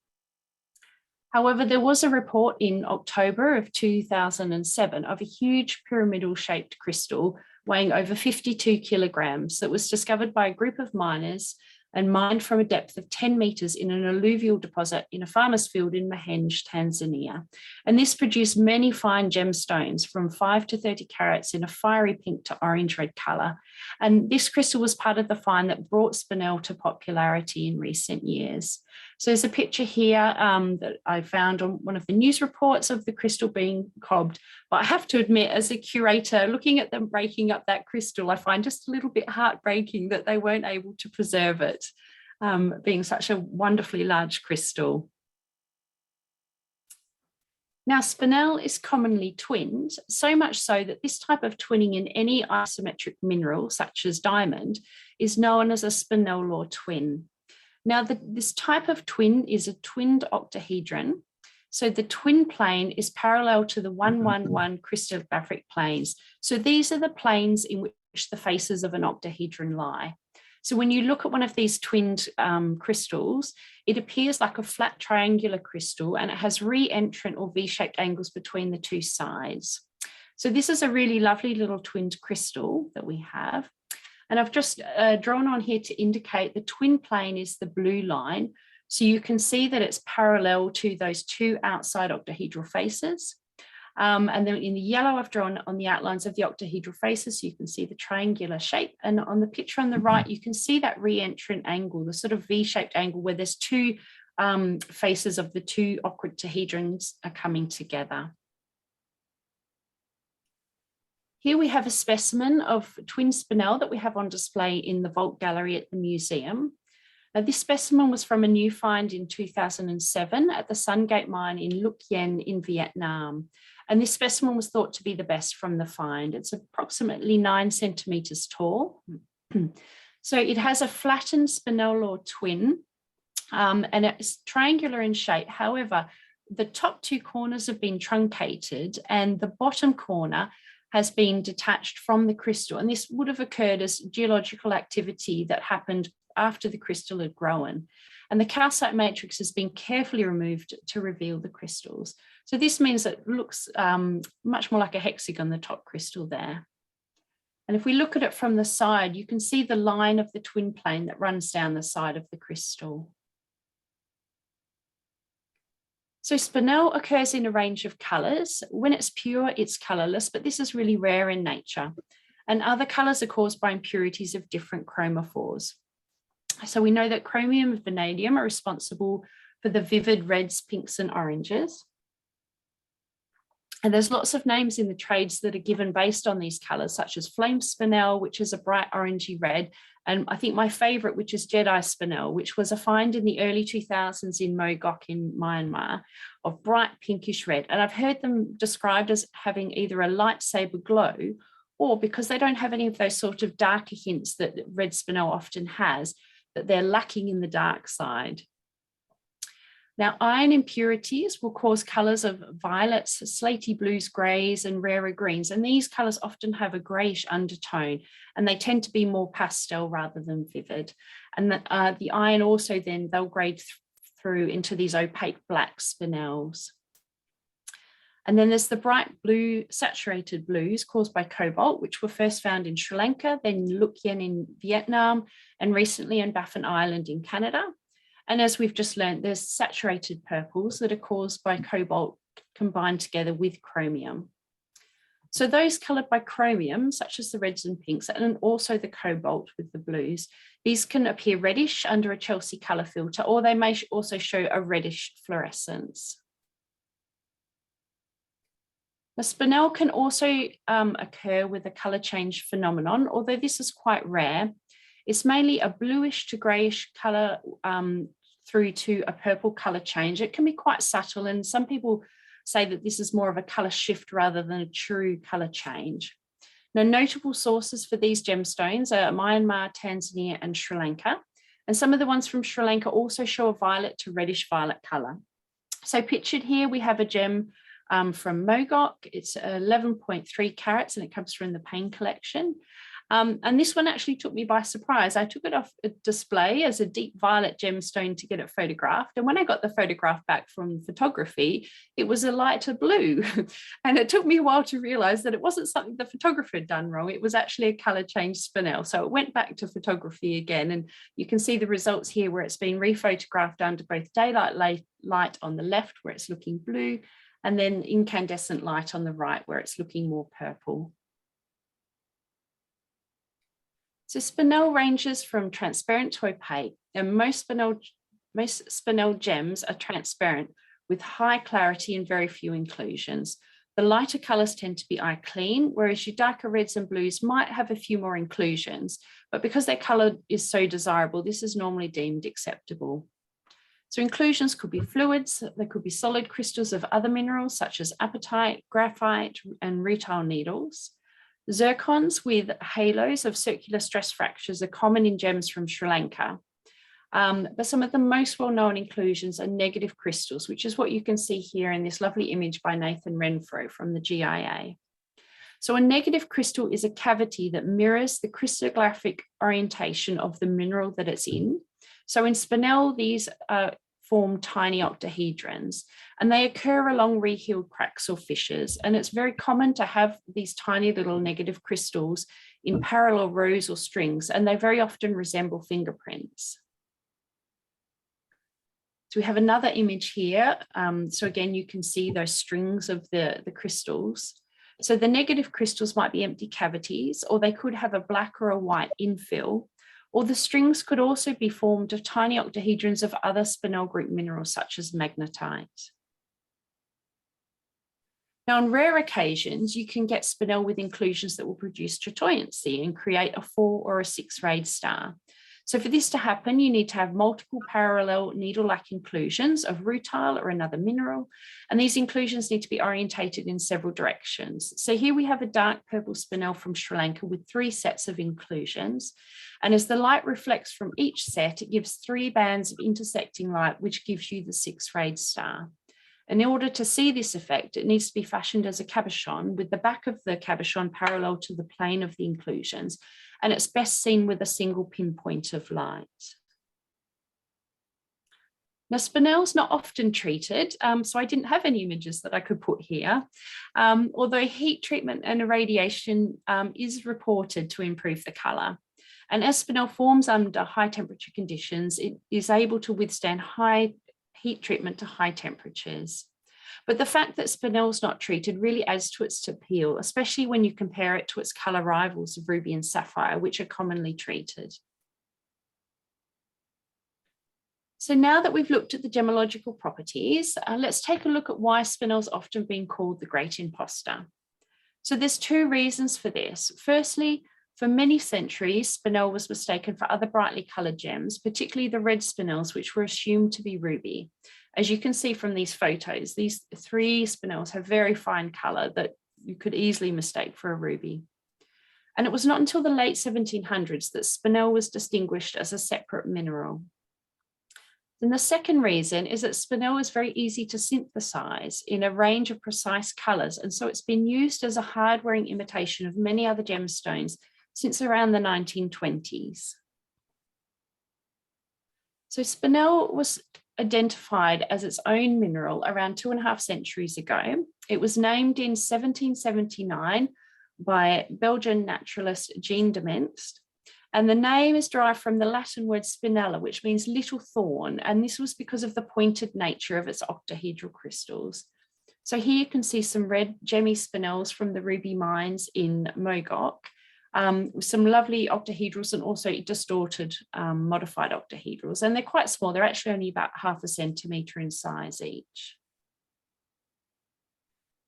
However, there was a report in October of 2007 of a huge pyramidal shaped crystal weighing over 52 kilograms that was discovered by a group of miners and mined from a depth of 10 meters in an alluvial deposit in a farmer's field in Mahenge, Tanzania. And this produced many fine gemstones from 5 to 30 carats in a fiery pink to orange red color. And this crystal was part of the find that brought spinel to popularity in recent years. So there's a picture here that I found on one of the news reports of the crystal being cobbed. But I have to admit, as a curator, looking at them breaking up that crystal, I find just a little bit heartbreaking that they weren't able to preserve it, being such a wonderfully large crystal. Now, spinel is commonly twinned, so much so that this type of twinning in any isometric mineral, such as diamond, is known as a spinel law twin. Now, this type of twin is a twinned octahedron. So the twin plane is parallel to the 111 crystallographic planes. So these are the planes in which the faces of an octahedron lie. So when you look at one of these twinned crystals, it appears like a flat triangular crystal, and it has re-entrant or V-shaped angles between the two sides. So this is a really lovely little twinned crystal that we have. And I've just drawn on here to indicate the twin plane is the blue line. So you can see that it's parallel to those two outside octahedral faces. And then in the yellow, I've drawn on the outlines of the octahedral faces, so you can see the triangular shape. And on the picture on the right, you can see that re-entrant angle, the sort of V-shaped angle where there's two faces of the two octahedrons are coming together. Here we have a specimen of twin spinel that we have on display in the vault gallery at the museum. Now, this specimen was from a new find in 2007 at the Sungate mine in Luc Yen in Vietnam. And this specimen was thought to be the best from the find. It's approximately 9 centimeters tall. So it has a flattened spinel law twin, and it's triangular in shape. However, the top two corners have been truncated and the bottom corner has been detached from the crystal. And this would have occurred as geological activity that happened after the crystal had grown. And the calcite matrix has been carefully removed to reveal the crystals. So this means that it looks much more like a hexagon, the top crystal there. And if we look at it from the side, you can see the line of the twin plane that runs down the side of the crystal. So spinel occurs in a range of colours. When it's pure, it's colourless, but this is really rare in nature. And other colours are caused by impurities of different chromophores. So we know that chromium and vanadium are responsible for the vivid reds, pinks, and oranges. And there's lots of names in the trades that are given based on these colours, such as flame spinel, which is a bright orangey red. And I think my favourite, which is Jedi spinel, which was a find in the early 2000s in Mogok in Myanmar of bright pinkish red. And I've heard them described as having either a lightsaber glow, or because they don't have any of those sort of darker hints that red spinel often has, that they're lacking in the dark side. Now, iron impurities will cause colours of violets, slaty blues, greys, and rarer greens. And these colours often have a greyish undertone, and they tend to be more pastel rather than vivid. And the iron also then, they'll grade through into these opaque black spinels. And then there's the bright blue, saturated blues caused by cobalt, which were first found in Sri Lanka, then Lukyen in Vietnam, and recently in Baffin Island in Canada. And as we've just learned, there's saturated purples that are caused by cobalt combined together with chromium. So those coloured by chromium, such as the reds and pinks, and also the cobalt with the blues, these can appear reddish under a Chelsea colour filter, or they may also show a reddish fluorescence. The spinel can also occur with a colour change phenomenon, although this is quite rare. It's mainly a bluish to greyish colour through to a purple colour change. It can be quite subtle, and some people say that this is more of a colour shift rather than a true colour change. Now, notable sources for these gemstones are Myanmar, Tanzania, and Sri Lanka. And some of the ones from Sri Lanka also show a violet to reddish violet colour. So pictured here, we have a gem from Mogok. It's 11.3 carats and it comes from the Payne collection. And this one actually took me by surprise. I took it off a display as a deep violet gemstone to get it photographed. And when I got the photograph back from photography, it was a lighter blue. And it took me a while to realize that it wasn't something the photographer had done wrong. It was actually a color change spinel. So it went back to photography again. And you can see the results here where it's been rephotographed under both daylight light on the left where it's looking blue, and then incandescent light on the right where it's looking more purple. So spinel ranges from transparent to opaque, and most spinel gems are transparent with high clarity and very few inclusions. The lighter colours tend to be eye clean, whereas your darker reds and blues might have a few more inclusions, but because their colour is so desirable, this is normally deemed acceptable. So inclusions could be fluids, they could be solid crystals of other minerals such as apatite, graphite, and rutile needles. Zircons with halos of circular stress fractures are common in gems from Sri Lanka. But some of the most well-known inclusions are negative crystals, which is what you can see here in this lovely image by Nathan Renfro from the GIA. So a negative crystal is a cavity that mirrors the crystallographic orientation of the mineral that it's in. So in spinel, these form tiny octahedrons, and they occur along rehealed cracks or fissures. And it's very common to have these tiny little negative crystals in parallel rows or strings, and they very often resemble fingerprints. So we have another image here. So again, you can see those strings of the crystals. So the negative crystals might be empty cavities, or they could have a black or a white infill, or the strings could also be formed of tiny octahedrons of other spinel group minerals such as magnetite. Now, on rare occasions, you can get spinel with inclusions that will produce tritoyancy and create a 4 or a 6-rayed star. So for this to happen, you need to have multiple parallel needle-like inclusions of rutile or another mineral, and these inclusions need to be orientated in several directions. So here we have a dark purple spinel from Sri Lanka with 3 sets of inclusions, and as the light reflects from each set, it gives 3 bands of intersecting light, which gives you the 6-rayed star. And in order to see this effect, it needs to be fashioned as a cabochon with the back of the cabochon parallel to the plane of the inclusions. And it's best seen with a single pinpoint of light. Now, spinel's not often treated, so I didn't have any images that I could put here, although heat treatment and irradiation is reported to improve the colour. And as spinel forms under high temperature conditions, it is able to withstand high heat treatment to high temperatures. But the fact that spinel's not treated really adds to its appeal, especially when you compare it to its colour rivals of ruby and sapphire, which are commonly treated. So now that we've looked at the gemological properties, let's take a look at why spinel's often been called the great imposter. So there's two reasons for this. Firstly, for many centuries, spinel was mistaken for other brightly coloured gems, particularly the red spinels, which were assumed to be ruby. As you can see from these photos, these three spinels have very fine colour that you could easily mistake for a ruby. And it was not until the late 1700s that spinel was distinguished as a separate mineral. Then the second reason is that spinel is very easy to synthesize in a range of precise colours, and so it's been used as a hard-wearing imitation of many other gemstones since around the 1920s. So spinel was identified as its own mineral around 2.5 centuries ago. It was named in 1779 by Belgian naturalist Jean de Menst. And the name is derived from the Latin word spinella, which means little thorn. And this was because of the pointed nature of its octahedral crystals. So here you can see some red gemmy spinels from the ruby mines in Mogok, with some lovely octahedrals and also distorted modified octahedrals. And they're quite small. They're actually only about 0.5 centimetre in size each.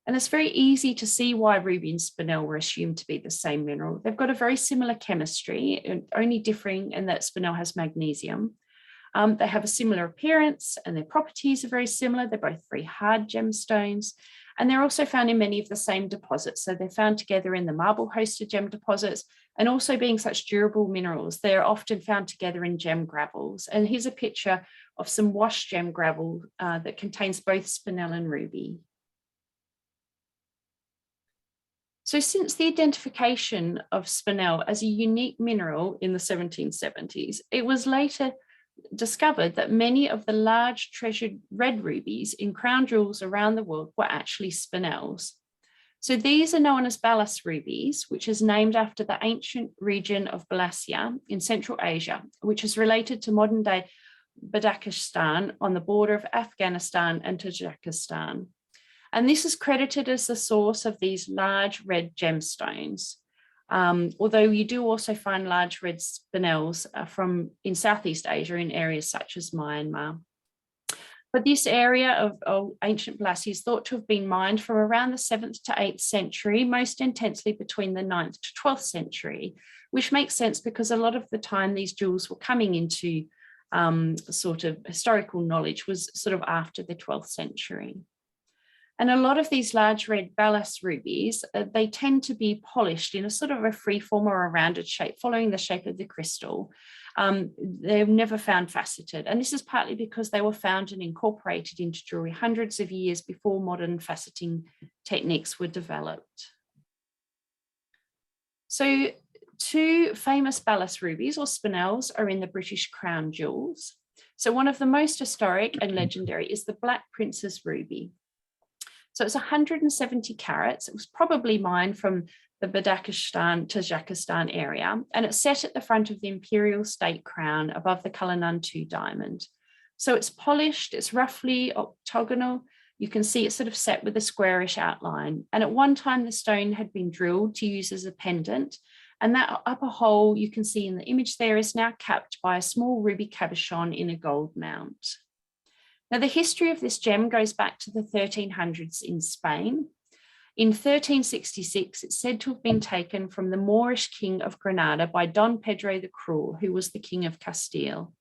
And it's very easy to see why ruby and spinel were assumed to be the same mineral. They've got a very similar chemistry, only differing in that spinel has magnesium. They have a similar appearance and their properties are very similar. They're both very hard gemstones. And they're also found in many of the same deposits. So they're found together in the marble-hosted gem deposits, and also being such durable minerals, they're often found together in gem gravels. And here's a picture of some washed gem gravel that contains both spinel and ruby. So since the identification of spinel as a unique mineral in the 1770s, it was later discovered that many of the large treasured red rubies in crown jewels around the world were actually spinels. So these are known as Balas rubies, which is named after the ancient region of Balasya in Central Asia, which is related to modern-day Badakhshan on the border of Afghanistan and Tajikistan. And this is credited as the source of these large red gemstones. Although you do also find large red spinels in Southeast Asia in areas such as Myanmar. But this area of ancient Balasya is thought to have been mined from around the 7th to 8th century, most intensely between the 9th to 12th century, which makes sense because a lot of the time these jewels were coming into sort of historical knowledge was sort of after the 12th century. And a lot of these large red Balas rubies, they tend to be polished in a sort of a freeform or a rounded shape, following the shape of the crystal. They're never found faceted. And this is partly because they were found and incorporated into jewelry hundreds of years before modern faceting techniques were developed. So two famous Balas rubies or spinels are in the British crown jewels. So one of the most historic and legendary is the Black Princess ruby. So it's 170 carats. It was probably mined from the Badakhshan, Tajikistan area, and it's set at the front of the imperial state crown above the Cullinan II diamond. So it's polished, it's roughly octagonal. You can see it's sort of set with a squarish outline. And at one time, the stone had been drilled to use as a pendant. And that upper hole you can see in the image there is now capped by a small ruby cabochon in a gold mount. Now, the history of this gem goes back to the 1300s in Spain. In 1366, it's said to have been taken from the Moorish king of Granada by Don Pedro the Cruel, who was the king of Castile.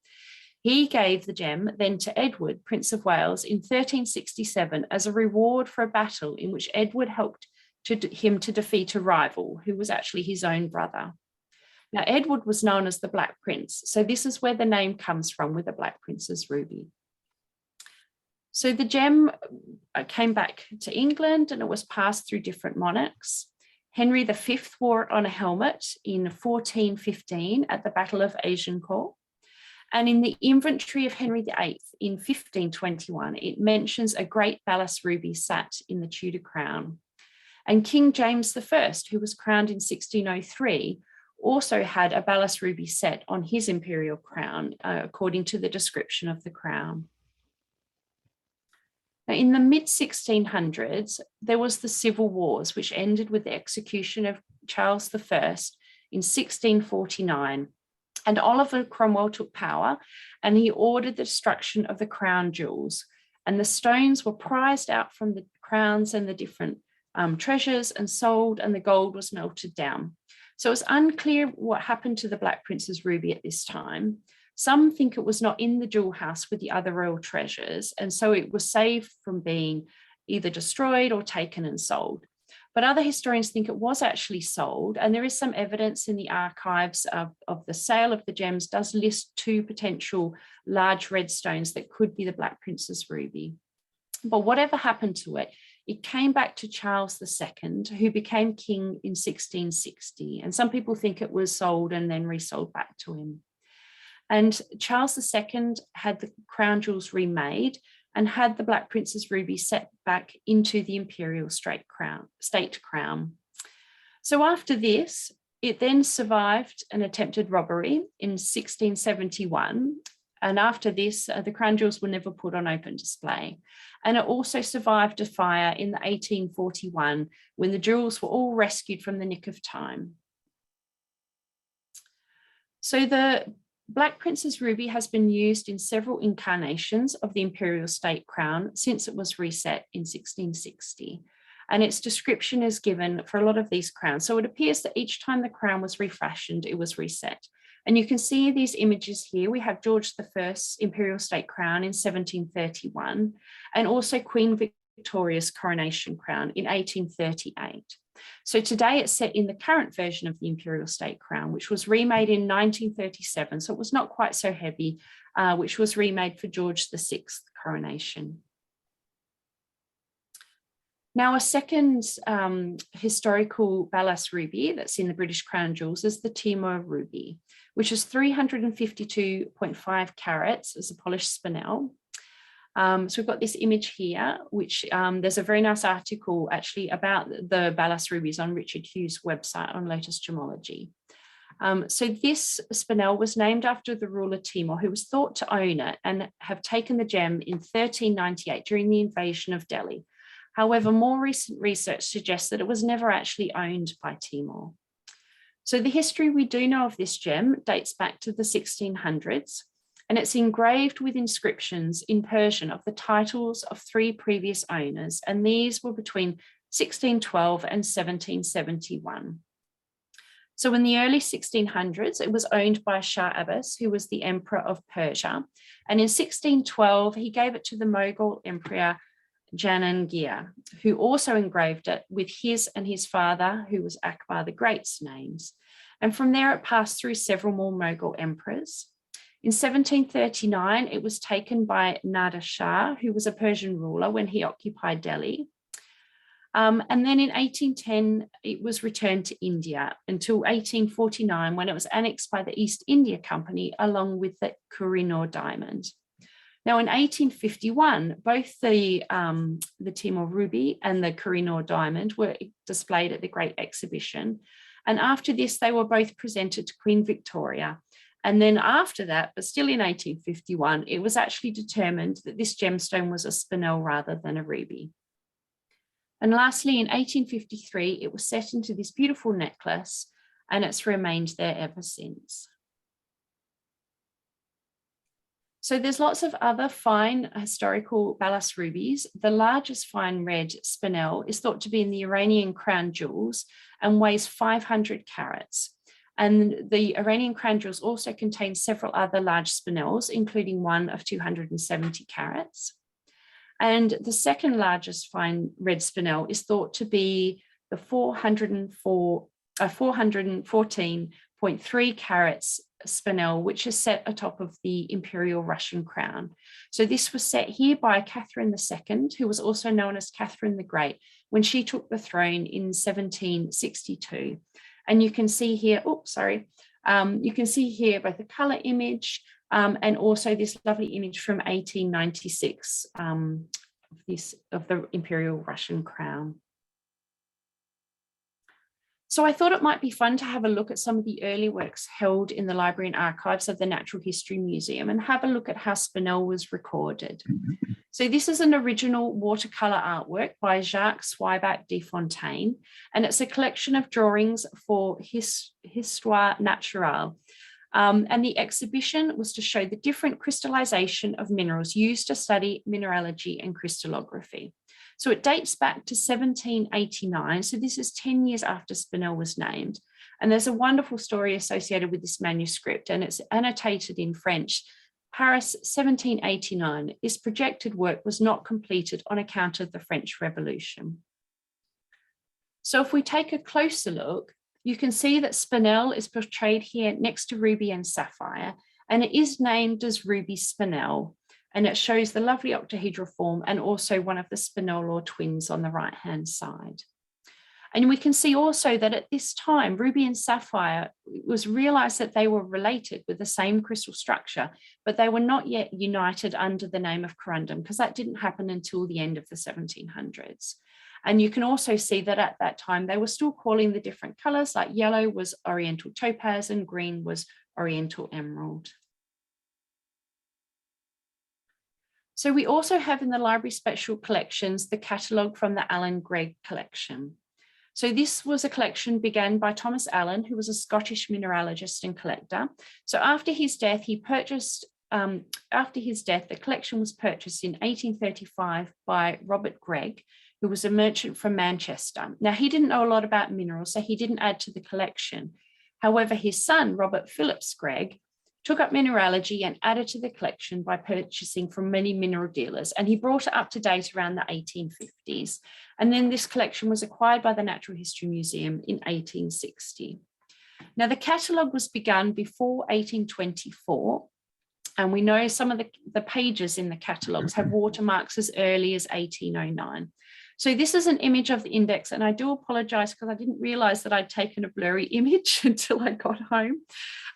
He gave the gem then to Edward, Prince of Wales, in 1367 as a reward for a battle in which Edward helped him to defeat a rival, who was actually his own brother. Now, Edward was known as the Black Prince, so this is where the name comes from, with the Black Prince's ruby. So the gem came back to England and it was passed through different monarchs. Henry V wore it on a helmet in 1415 at the Battle of Agincourt. And in the inventory of Henry VIII in 1521, it mentions a great balas ruby sat in the Tudor crown. And King James I, who was crowned in 1603, also had a balas ruby set on his imperial crown, according to the description of the crown. Now, in the mid-1600s, there was the Civil Wars, which ended with the execution of Charles I in 1649. And Oliver Cromwell took power and he ordered the destruction of the crown jewels. And the stones were prized out from the crowns and the different treasures and sold, and the gold was melted down. So it's unclear what happened to the Black Prince's ruby at this time. Some think it was not in the jewel house with the other royal treasures, and so it was saved from being either destroyed or taken and sold. But other historians think it was actually sold, and there is some evidence in the archives of the sale of the gems does list 2 potential large red stones that could be the Black Prince's ruby. But whatever happened to it, it came back to Charles II, who became king in 1660. And some people think it was sold and then resold back to him. And Charles II had the crown jewels remade and had the Black Prince's ruby set back into the imperial state crown. So after this, it then survived an attempted robbery in 1671. And after this, the crown jewels were never put on open display. And it also survived a fire in 1841 when the jewels were all rescued from the nick of time. So the Black Prince's ruby has been used in several incarnations of the imperial state crown since it was reset in 1660. And its description is given for a lot of these crowns. So it appears that each time the crown was refashioned, it was reset. And you can see these images here. We have George I's imperial state crown in 1731, and also Queen Victoria's coronation crown in 1838. So today it's set in the current version of the imperial state crown, which was remade in 1937. So it was not quite so heavy, which was remade for George VI's coronation. Now, a second historical balas ruby that's in the British crown jewels is the Timor ruby, which is 352.5 carats as a polished spinel. So we've got this image here, which there's a very nice article actually about the balas rubies on Richard Hughes' website on Lotus Gemology. So this spinel was named after the ruler Timor, who was thought to own it and have taken the gem in 1398 during the invasion of Delhi. However, more recent research suggests that it was never actually owned by Timor. So the history we do know of this gem dates back to the 1600s, and it's engraved with inscriptions in Persian of the titles of 3 previous owners, and these were between 1612 and 1771. So in the early 1600s, it was owned by Shah Abbas, who was the emperor of Persia, and in 1612, he gave it to the Mughal emperor Jahangir, who also engraved it with his and his father, who was Akbar the Great's names. And from there, it passed through several more Mughal emperors. In 1739, it was taken by Nader Shah, who was a Persian ruler when he occupied Delhi. And then in 1810, it was returned to India until 1849, when it was annexed by the East India Company, along with the Kohinoor diamond. Now, in 1851, both the Timor ruby and the Kohinoor diamond were displayed at the Great Exhibition. And after this, they were both presented to Queen Victoria. And then after that, but still in 1851, it was actually determined that this gemstone was a spinel rather than a ruby. And lastly, in 1853, it was set into this beautiful necklace, and it's remained there ever since. So there's lots of other fine historical balas rubies. The largest fine red spinel is thought to be in the Iranian crown jewels and weighs 500 carats. And the Iranian crown jewels also contain several other large spinels, including one of 270 carats. And the second largest fine red spinel is thought to be the 414.3 carats spinel, which is set atop of the imperial Russian crown. So this was set here by Catherine II, who was also known as Catherine the Great, when she took the throne in 1762. And you can see here, you can see here both the color image and also this lovely image from 1896 of the imperial Russian crown. So I thought it might be fun to have a look at some of the early works held in the Library and Archives of the Natural History Museum and have a look at how spinel was recorded. So this is an original watercolour artwork by Jacques Swibach de Fontaine, and it's a collection of drawings for Histoire Naturelle. And the exhibition was to show the different crystallization of minerals used to study mineralogy and crystallography. So it dates back to 1789. So this is 10 years after spinel was named. And there's a wonderful story associated with this manuscript, and it's annotated in French. Paris, 1789. This projected work was not completed on account of the French Revolution. So if we take a closer look, you can see that spinel is portrayed here next to ruby and sapphire, and it is named as ruby spinel. And it shows the lovely octahedral form and also one of the spinel twins on the right-hand side. And we can see also that at this time, ruby and sapphire, it was realized that they were related with the same crystal structure, but they were not yet united under the name of corundum, because that didn't happen until the end of the 1700s. And you can also see that at that time, they were still calling the different colors, like yellow was oriental topaz and green was oriental emerald. So we also have in the library special collections the catalogue from the Alan Gregg collection. So this was a collection began by Thomas Allen, who was a Scottish mineralogist and collector. So after his death, the collection was purchased in 1835 by Robert Gregg, who was a merchant from Manchester. Now, he didn't know a lot about minerals, so he didn't add to the collection. However, his son, Robert Phillips Gregg, took up mineralogy and added to the collection by purchasing from many mineral dealers, and he brought it up to date around the 1850s. And then this collection was acquired by the Natural History Museum in 1860. Now, the catalogue was begun before 1824, and we know some of the pages in the catalogues have watermarks as early as 1809. So this is an image of the index, and I do apologize because I didn't realize that I'd taken a blurry image until I got home.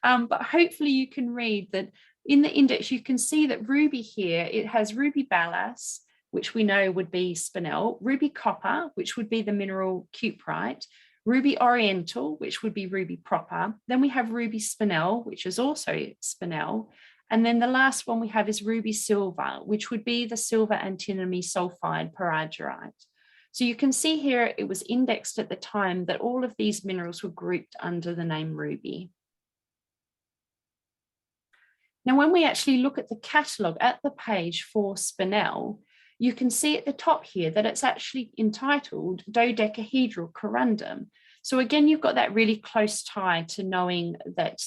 But hopefully you can read that in the index, you can see that ruby here, it has ruby balas, which we know would be spinel, ruby copper, which would be the mineral cuprite, ruby oriental, which would be ruby proper. Then we have ruby spinel, which is also spinel. And then the last one we have is ruby silver, which would be the silver antimony sulfide pyrargyrite. So you can see here, it was indexed at the time that all of these minerals were grouped under the name ruby. Now, when we actually look at the catalogue at the page for spinel, you can see at the top here that it's actually entitled dodecahedral corundum. So again, you've got that really close tie to knowing that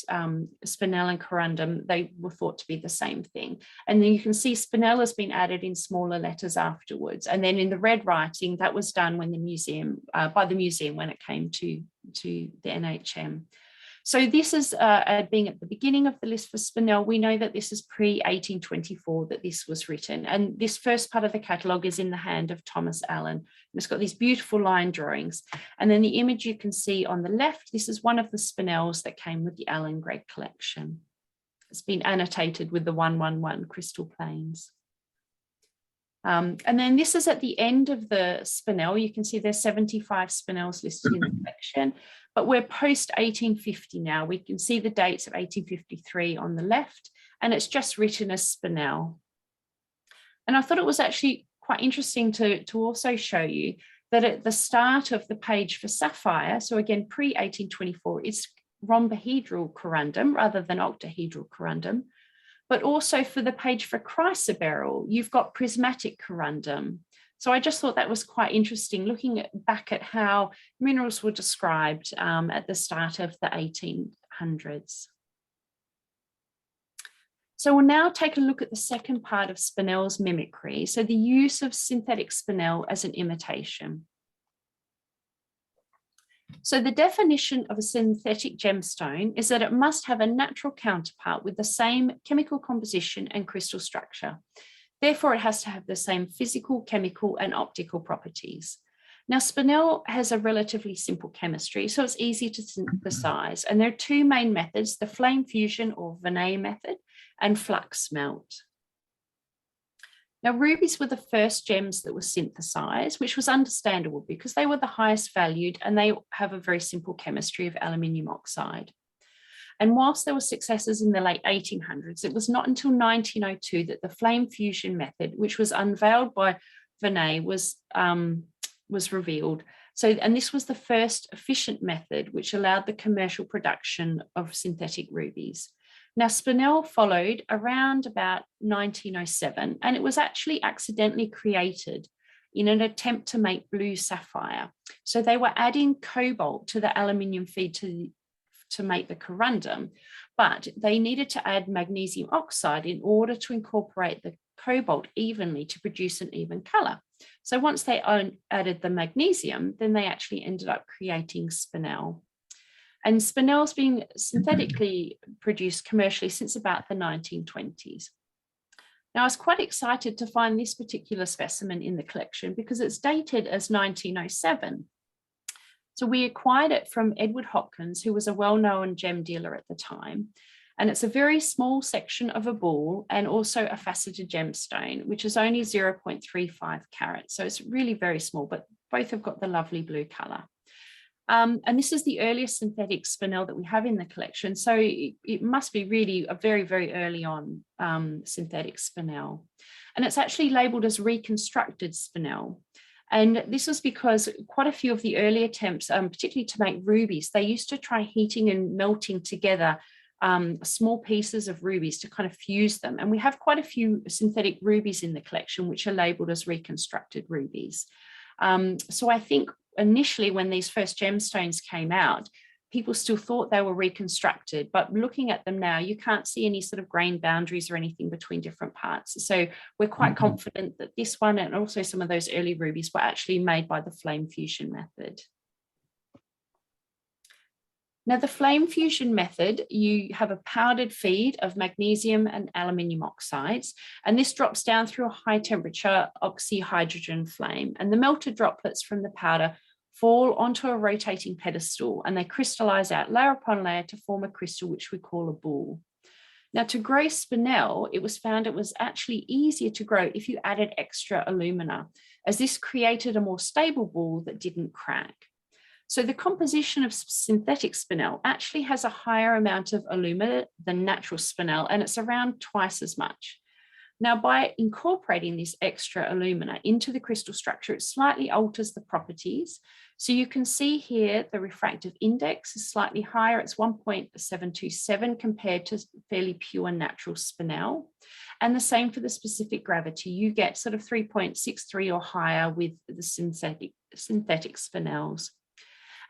spinel and corundum, they were thought to be the same thing. And then you can see spinel has been added in smaller letters afterwards. And then in the red writing, that was done when the museum, by the museum when it came to the NHM. So this is being at the beginning of the list for spinel. We know that this is pre-1824 that this was written. And this first part of the catalogue is in the hand of Thomas Allen. And it's got these beautiful line drawings. And then the image you can see on the left, this is one of the spinels that came with the Alan Gregg collection. It's been annotated with the 111 crystal planes. And then this is at the end of the spinel. You can see there's 75 spinels listed in the collection, but we're post 1850 now. We can see the dates of 1853 on the left, and it's just written as spinel. And I thought it was actually quite interesting to also show you that at the start of the page for sapphire, so again, pre-1824, it's rhombohedral corundum rather than octahedral corundum. But also for the page for chrysoberyl, you've got prismatic corundum. So I just thought that was quite interesting, looking back at how minerals were described at the start of the 1800s. So we'll now take a look at the second part of spinel's mimicry, so the use of synthetic spinel as an imitation. So the definition of a synthetic gemstone is that it must have a natural counterpart with the same chemical composition and crystal structure. Therefore, it has to have the same physical, chemical, and optical properties. Now, spinel has a relatively simple chemistry, so it's easy to synthesize. And there are two main methods, the flame fusion or Venet method and flux melt. Now, rubies were the first gems that were synthesized, which was understandable because they were the highest valued and they have a very simple chemistry of aluminium oxide. And whilst there were successes in the late 1800s, it was not until 1902 that the flame fusion method, which was unveiled by Venet, was revealed. And this was the first efficient method which allowed the commercial production of synthetic rubies. Now, spinel followed around about 1907, and it was actually accidentally created in an attempt to make blue sapphire. So they were adding cobalt to the aluminium feed to make the corundum, but they needed to add magnesium oxide in order to incorporate the cobalt evenly to produce an even color. So once they added the magnesium, then they actually ended up creating spinel. And spinel's been synthetically produced commercially since about the 1920s. Now, I was quite excited to find this particular specimen in the collection because it's dated as 1907. So we acquired it from Edward Hopkins, who was a well-known gem dealer at the time. And it's a very small section of a ball and also a faceted gemstone, which is only 0.35 carats. So it's really very small, but both have got the lovely blue color. And this is the earliest synthetic spinel that we have in the collection. So it must be really a very, very early on synthetic spinel. And it's actually labeled as reconstructed spinel. And this was because quite a few of the early attempts, particularly to make rubies, they used to try heating and melting together small pieces of rubies to kind of fuse them. And we have quite a few synthetic rubies in the collection, which are labeled as reconstructed rubies. So I think initially when these first gemstones came out, people still thought they were reconstructed, but looking at them now, you can't see any sort of grain boundaries or anything between different parts. So we're quite confident that this one and also some of those early rubies were actually made by the flame fusion method. Now, the flame fusion method, you have a powdered feed of magnesium and aluminium oxides, and this drops down through a high temperature oxyhydrogen flame, and the melted droplets from the powder fall onto a rotating pedestal and they crystallize out layer upon layer to form a crystal, which we call a ball. Now, to grow spinel, it was found it was actually easier to grow if you added extra alumina, as this created a more stable ball that didn't crack. So the composition of synthetic spinel actually has a higher amount of alumina than natural spinel, and it's around twice as much. Now, by incorporating this extra alumina into the crystal structure, it slightly alters the properties. So you can see here the refractive index is slightly higher. It's 1.727 compared to fairly pure natural spinel. And the same for the specific gravity. You get sort of 3.63 or higher with the synthetic spinels.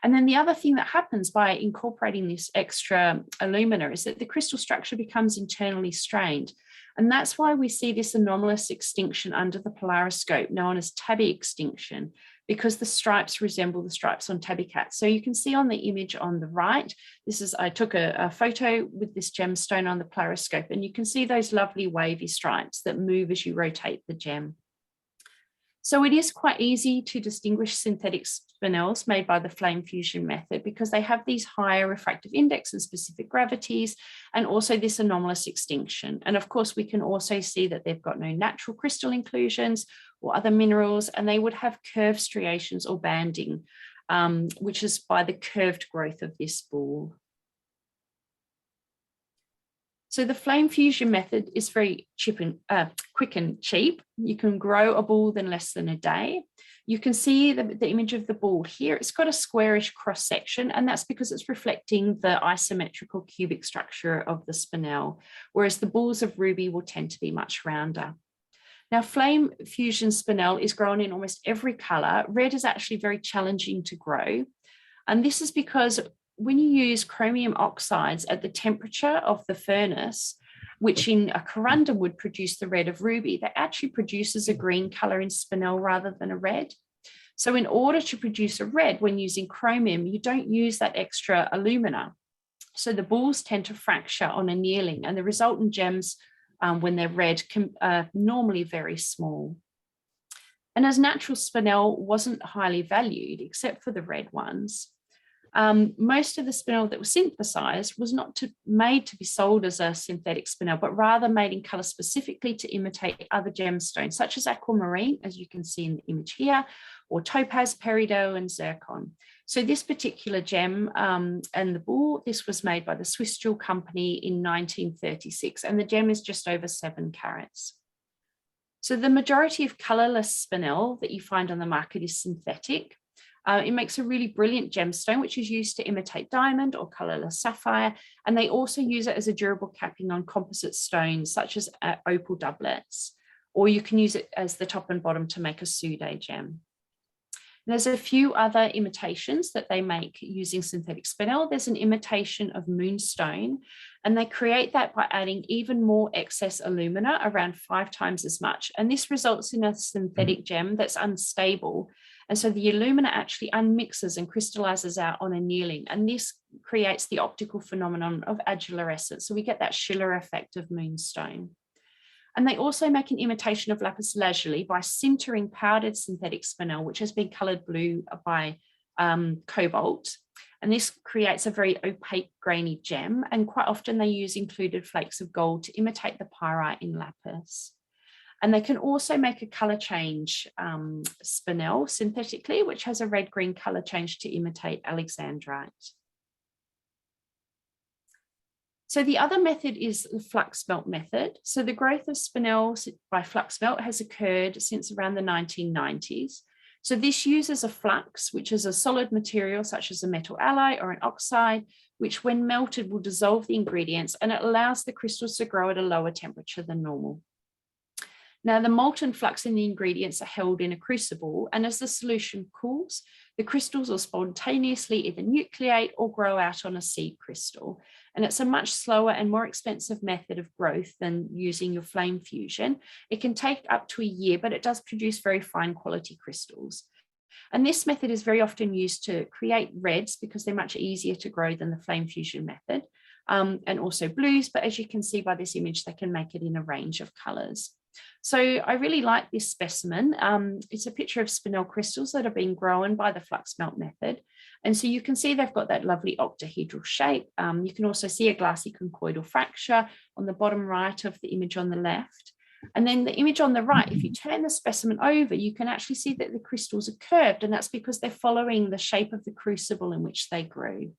And then the other thing that happens by incorporating this extra alumina is that the crystal structure becomes internally strained. And that's why we see this anomalous extinction under the polariscope known as tabby extinction, because the stripes resemble the stripes on tabby cats. So you can see on the image on the right, I took a photo with this gemstone on the polariscope, and you can see those lovely wavy stripes that move as you rotate the gem. So it is quite easy to distinguish synthetic spinels made by the flame fusion method because they have these higher refractive index and specific gravities, and also this anomalous extinction. And of course, we can also see that they've got no natural crystal inclusions or other minerals, and they would have curved striations or banding, which is by the curved growth of this ball. So the flame fusion method is very quick and cheap. You can grow a ball in less than a day. You can see the image of the ball here. It's got a squarish cross section, and that's because it's reflecting the isometrical cubic structure of the spinel, whereas the balls of ruby will tend to be much rounder. Now, flame fusion spinel is grown in almost every color. Red is actually very challenging to grow. And this is because when you use chromium oxides at the temperature of the furnace, which in a corundum would produce the red of ruby, that actually produces a green color in spinel rather than a red. So in order to produce a red when using chromium, you don't use that extra alumina. So the balls tend to fracture on annealing, and the resultant gems, when they're red, are normally very small. And as natural spinel wasn't highly valued, except for the red ones, most of the spinel that was synthesized was not made to be sold as a synthetic spinel, but rather made in color specifically to imitate other gemstones, such as aquamarine, as you can see in the image here, or topaz, peridot, and zircon. So this particular gem and the ball, this was made by the Swiss Jewel Company in 1936, and the gem is just over 7 carats. So the majority of colorless spinel that you find on the market is synthetic. It makes a really brilliant gemstone, which is used to imitate diamond or colorless sapphire. And they also use it as a durable capping on composite stones, such as opal doublets, or you can use it as the top and bottom to make a soude gem. And there's a few other imitations that they make using synthetic spinel. There's an imitation of moonstone, and they create that by adding even more excess alumina, around 5 times as much. And this results in a synthetic gem that's unstable. And so the alumina actually unmixes and crystallizes out on annealing. And this creates the optical phenomenon of agilarescence. So we get that Schiller effect of moonstone. And they also make an imitation of lapis lazuli by sintering powdered synthetic spinel, which has been colored blue by cobalt. And this creates a very opaque, grainy gem. And quite often they use included flakes of gold to imitate the pyrite in lapis. And they can also make a color change spinel synthetically, which has a red-green color change to imitate alexandrite. So the other method is the flux melt method. So the growth of spinel by flux melt has occurred since around the 1990s. So this uses a flux, which is a solid material such as a metal alloy or an oxide, which when melted will dissolve the ingredients, and it allows the crystals to grow at a lower temperature than normal. Now, the molten flux in the ingredients are held in a crucible, and as the solution cools, the crystals will spontaneously either nucleate or grow out on a seed crystal. And it's a much slower and more expensive method of growth than using your flame fusion. It can take up to a year, but it does produce very fine quality crystals. And this method is very often used to create reds because they're much easier to grow than the flame fusion method, and also blues. But as you can see by this image, they can make it in a range of colors. So I really like this specimen. It's a picture of spinel crystals that are being grown by the flux melt method. And so you can see they've got that lovely octahedral shape. You can also see a glassy conchoidal fracture on the bottom right of the image on the left. And then the image on the right, if you turn the specimen over, you can actually see that the crystals are curved, and that's because they're following the shape of the crucible in which they grew.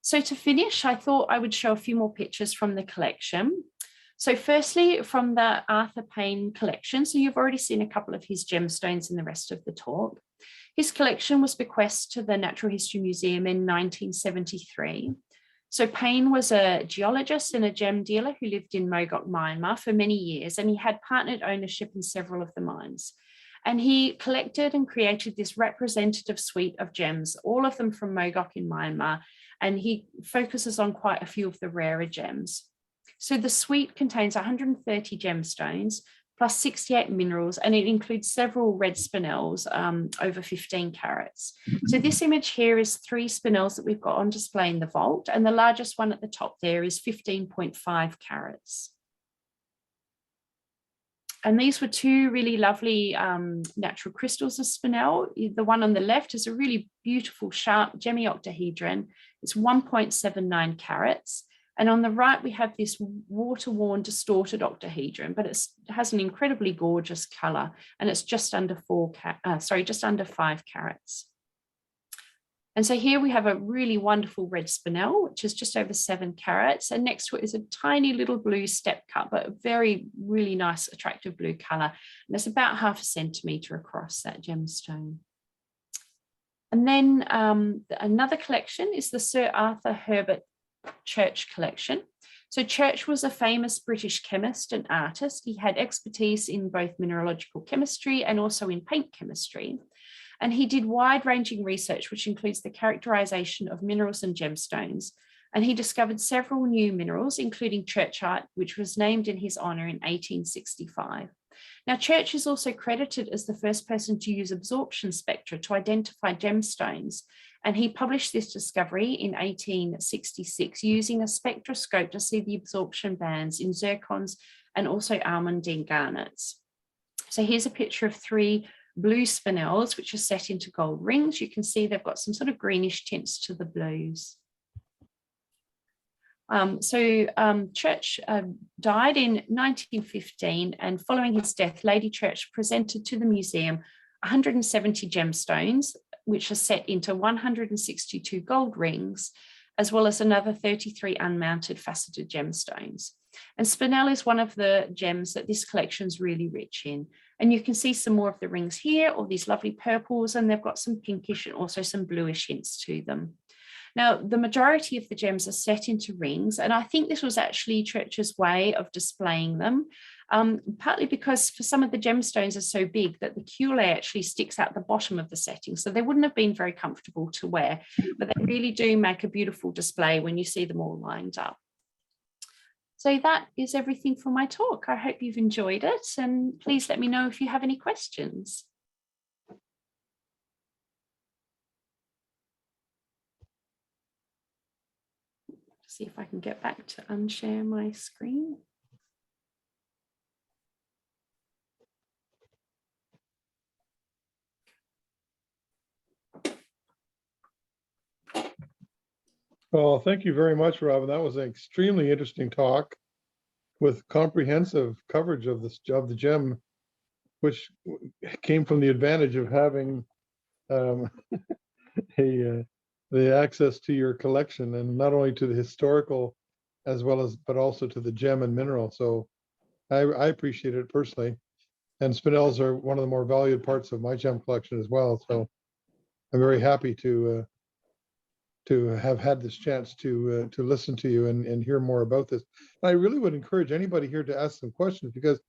So to finish, I thought I would show a few more pictures from the collection. So firstly, from the Arthur Payne collection, so you've already seen a couple of his gemstones in the rest of the talk. His collection was bequeathed to the Natural History Museum in 1973. So Payne was a geologist and a gem dealer who lived in Mogok, Myanmar for many years, and he had partnered ownership in several of the mines. And he collected and created this representative suite of gems, all of them from Mogok in Myanmar, and he focuses on quite a few of the rarer gems. So the suite contains 130 gemstones plus 68 minerals, and it includes several red spinels over 15 carats. So this image here is 3 spinels that we've got on display in the vault, and the largest one at the top there is 15.5 carats. And these were 2 really lovely natural crystals of spinel. The one on the left is a really beautiful, sharp gemi-octahedron. It's 1.79 carats. And on the right, we have this water-worn distorted octahedron, but it has an incredibly gorgeous color, and it's just under 5 carats. And so here we have a really wonderful red spinel, which is just over 7 carats. And next to it is a tiny little blue step cut, but a very, really nice, attractive blue color. And it's about 0.5 centimeter across that gemstone. And then another collection is the Sir Arthur Herbert Church collection. So Church was a famous British chemist and artist. He had expertise in both mineralogical chemistry and also in paint chemistry. And he did wide-ranging research, which includes the characterization of minerals and gemstones. And he discovered several new minerals, including churchite, which was named in his honor in 1865. Now, Church is also credited as the first person to use absorption spectra to identify gemstones, and he published this discovery in 1866 using a spectroscope to see the absorption bands in zircons and also almandine garnets. So here's a picture of 3 blue spinels, which are set into gold rings. You can see they've got some sort of greenish tints to the blues. Church died in 1915, and following his death, Lady Church presented to the museum 170 gemstones, which are set into 162 gold rings, as well as another 33 unmounted faceted gemstones. And spinel is one of the gems that this collection is really rich in. And you can see some more of the rings here, all these lovely purples, and they've got some pinkish and also some bluish hints to them. Now, the majority of the gems are set into rings, and I think this was actually Church's way of displaying them, partly because for some of the gemstones are so big that the culae actually sticks out the bottom of the setting, so they wouldn't have been very comfortable to wear, but they really do make a beautiful display when you see them all lined up. So that is everything for my talk. I hope you've enjoyed it, and please let me know if you have any questions. See if I can get back to unshare my screen. Well, thank you very much, Robin. That was an extremely interesting talk with comprehensive coverage of the gem, which came from the advantage of having the access to your collection, and not only to the historical as well as, but also to the gem and mineral. So I appreciate it personally. And spinels are one of the more valued parts of my gem collection as well. So I'm very happy to have had this chance to listen to you and hear more about this. And I really would encourage anybody here to ask some questions, because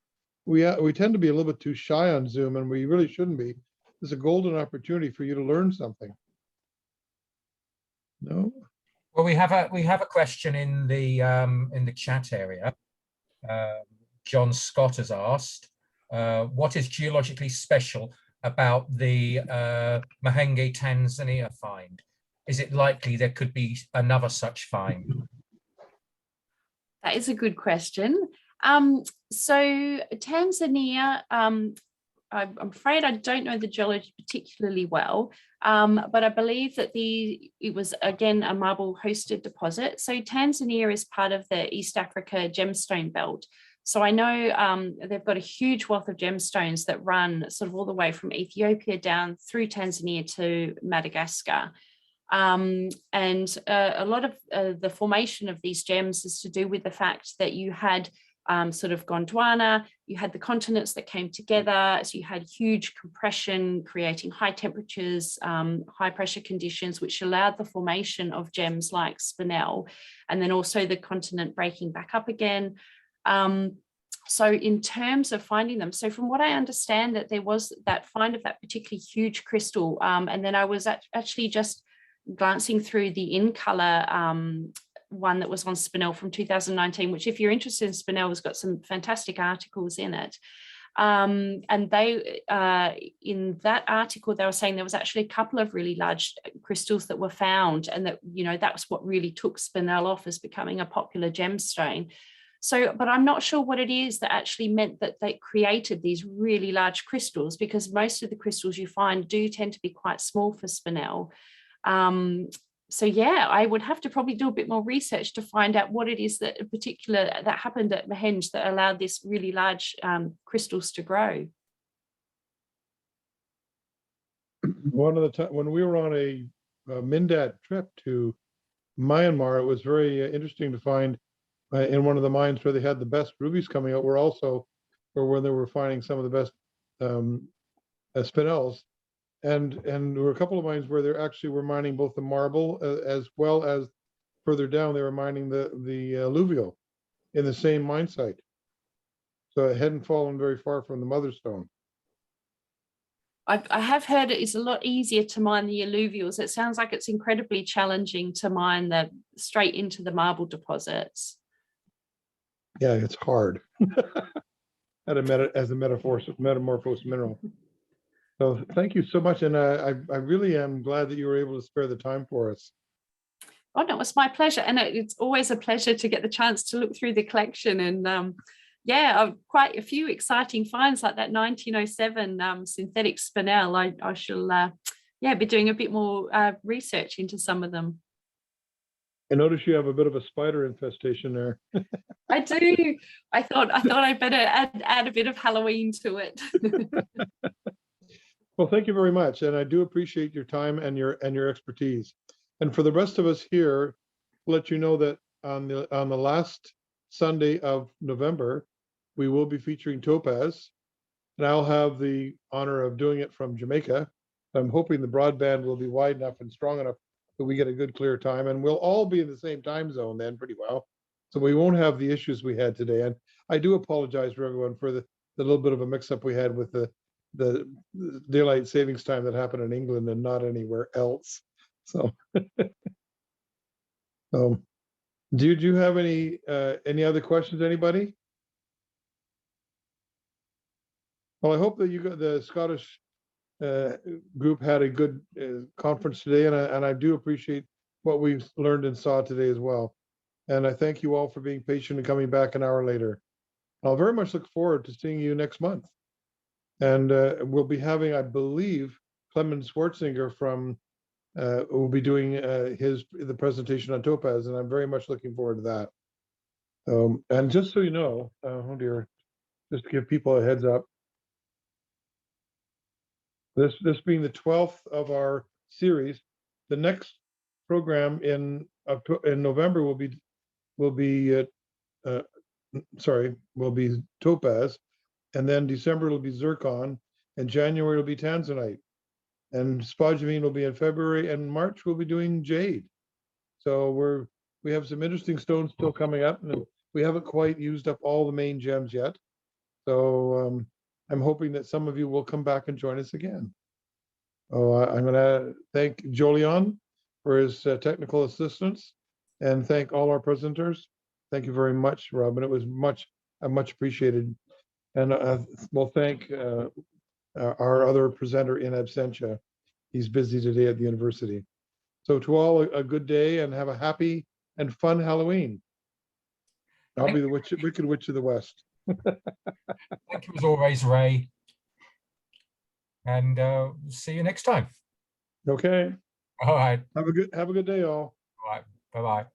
we tend to be a little bit too shy on Zoom, and we really shouldn't be. It's a golden opportunity for you to learn something. No? Well, we have a question in the chat area. John Scott has asked, what is geologically special about the Mahenge, Tanzania find? Is it likely there could be another such find? That is a good question. So Tanzania, I'm afraid I don't know the geology particularly well, but I believe that it was, again, a marble hosted deposit. So Tanzania is part of the East Africa gemstone belt. So I know they've got a huge wealth of gemstones that run sort of all the way from Ethiopia down through Tanzania to Madagascar. And a lot of the formation of these gems is to do with the fact that you had sort of Gondwana, you had the continents that came together, so you had huge compression creating high temperatures, high pressure conditions, which allowed the formation of gems like spinel, and then also the continent breaking back up again. So in terms of finding them, so from what I understand, that there was that find of that particularly huge crystal, and then I was actually just glancing through the in color one that was on spinel from 2019, which, if you're interested in spinel, has got some fantastic articles in it. And they, in that article, they were saying there was actually a couple of really large crystals that were found, and that, you know, that was what really took spinel off as becoming a popular gemstone. So, but I'm not sure what it is that actually meant that they created these really large crystals, because most of the crystals you find do tend to be quite small for spinel. So yeah, I would have to probably do a bit more research to find out what it is that in particular that happened at Mahenge that allowed this really large crystals to grow. One of the times when we were on a Mindat trip to Myanmar, it was very interesting to find in one of the mines where they had the best rubies coming out, where they were finding some of the best spinels. And there were a couple of mines where they actually were mining both the marble as well as further down they were mining the alluvial in the same mine site. So it hadn't fallen very far from the mother stone. I have heard it's a lot easier to mine the alluvials. It sounds like it's incredibly challenging to mine straight into the marble deposits. Yeah, it's hard. as a metamorphosed mineral. So thank you so much, and I really am glad that you were able to spare the time for us. Oh, no, it's my pleasure. And it's always a pleasure to get the chance to look through the collection. And yeah, quite a few exciting finds like that 1907 synthetic spinel. I shall, yeah, be doing a bit more research into some of them. I notice you have a bit of a spider infestation there. I do. I thought I'd better add a bit of Halloween to it. Well, thank you very much, and I do appreciate your time and your expertise. And for the rest of us here, let you know that on the last Sunday of November, we will be featuring topaz, and I'll have the honor of doing it from Jamaica. I'm hoping the broadband will be wide enough and strong enough that we get a good clear time, and we'll all be in the same time zone then pretty well. So we won't have the issues we had today. And I do apologize for everyone for the little bit of a mix-up we had with the daylight savings time that happened in England and not anywhere else. So, do you have any other questions, anybody? Well, I hope that you got the Scottish group had a good conference today, and I do appreciate what we've learned and saw today as well. And I thank you all for being patient and coming back an hour later. I'll very much look forward to seeing you next month. And we'll be having, I believe, Clemens Schwartzinger from will be doing the presentation on topaz, and I'm very much looking forward to that. And just so you know, oh dear, just to give people a heads up, this being the 12th of our series, the next program in November will be topaz, and then December will be zircon, and January will be tanzanite, and spodumene will be in February, and March we'll be doing jade. So we have some interesting stones still coming up, and we haven't quite used up all the main gems yet. So I'm hoping that some of you will come back and join us again. I'm going to thank Jolion for his technical assistance, and thank all our presenters. Thank you very much, Robin. It was much appreciated. And we'll thank our other presenter in absentia. He's busy today at the university. So to all, a good day, and have a happy and fun Halloween. I'll be the Wicked Witch of the West. Thank you as always, Ray. And see you next time. Okay. All right. Have a good day, all. All right. Bye-bye.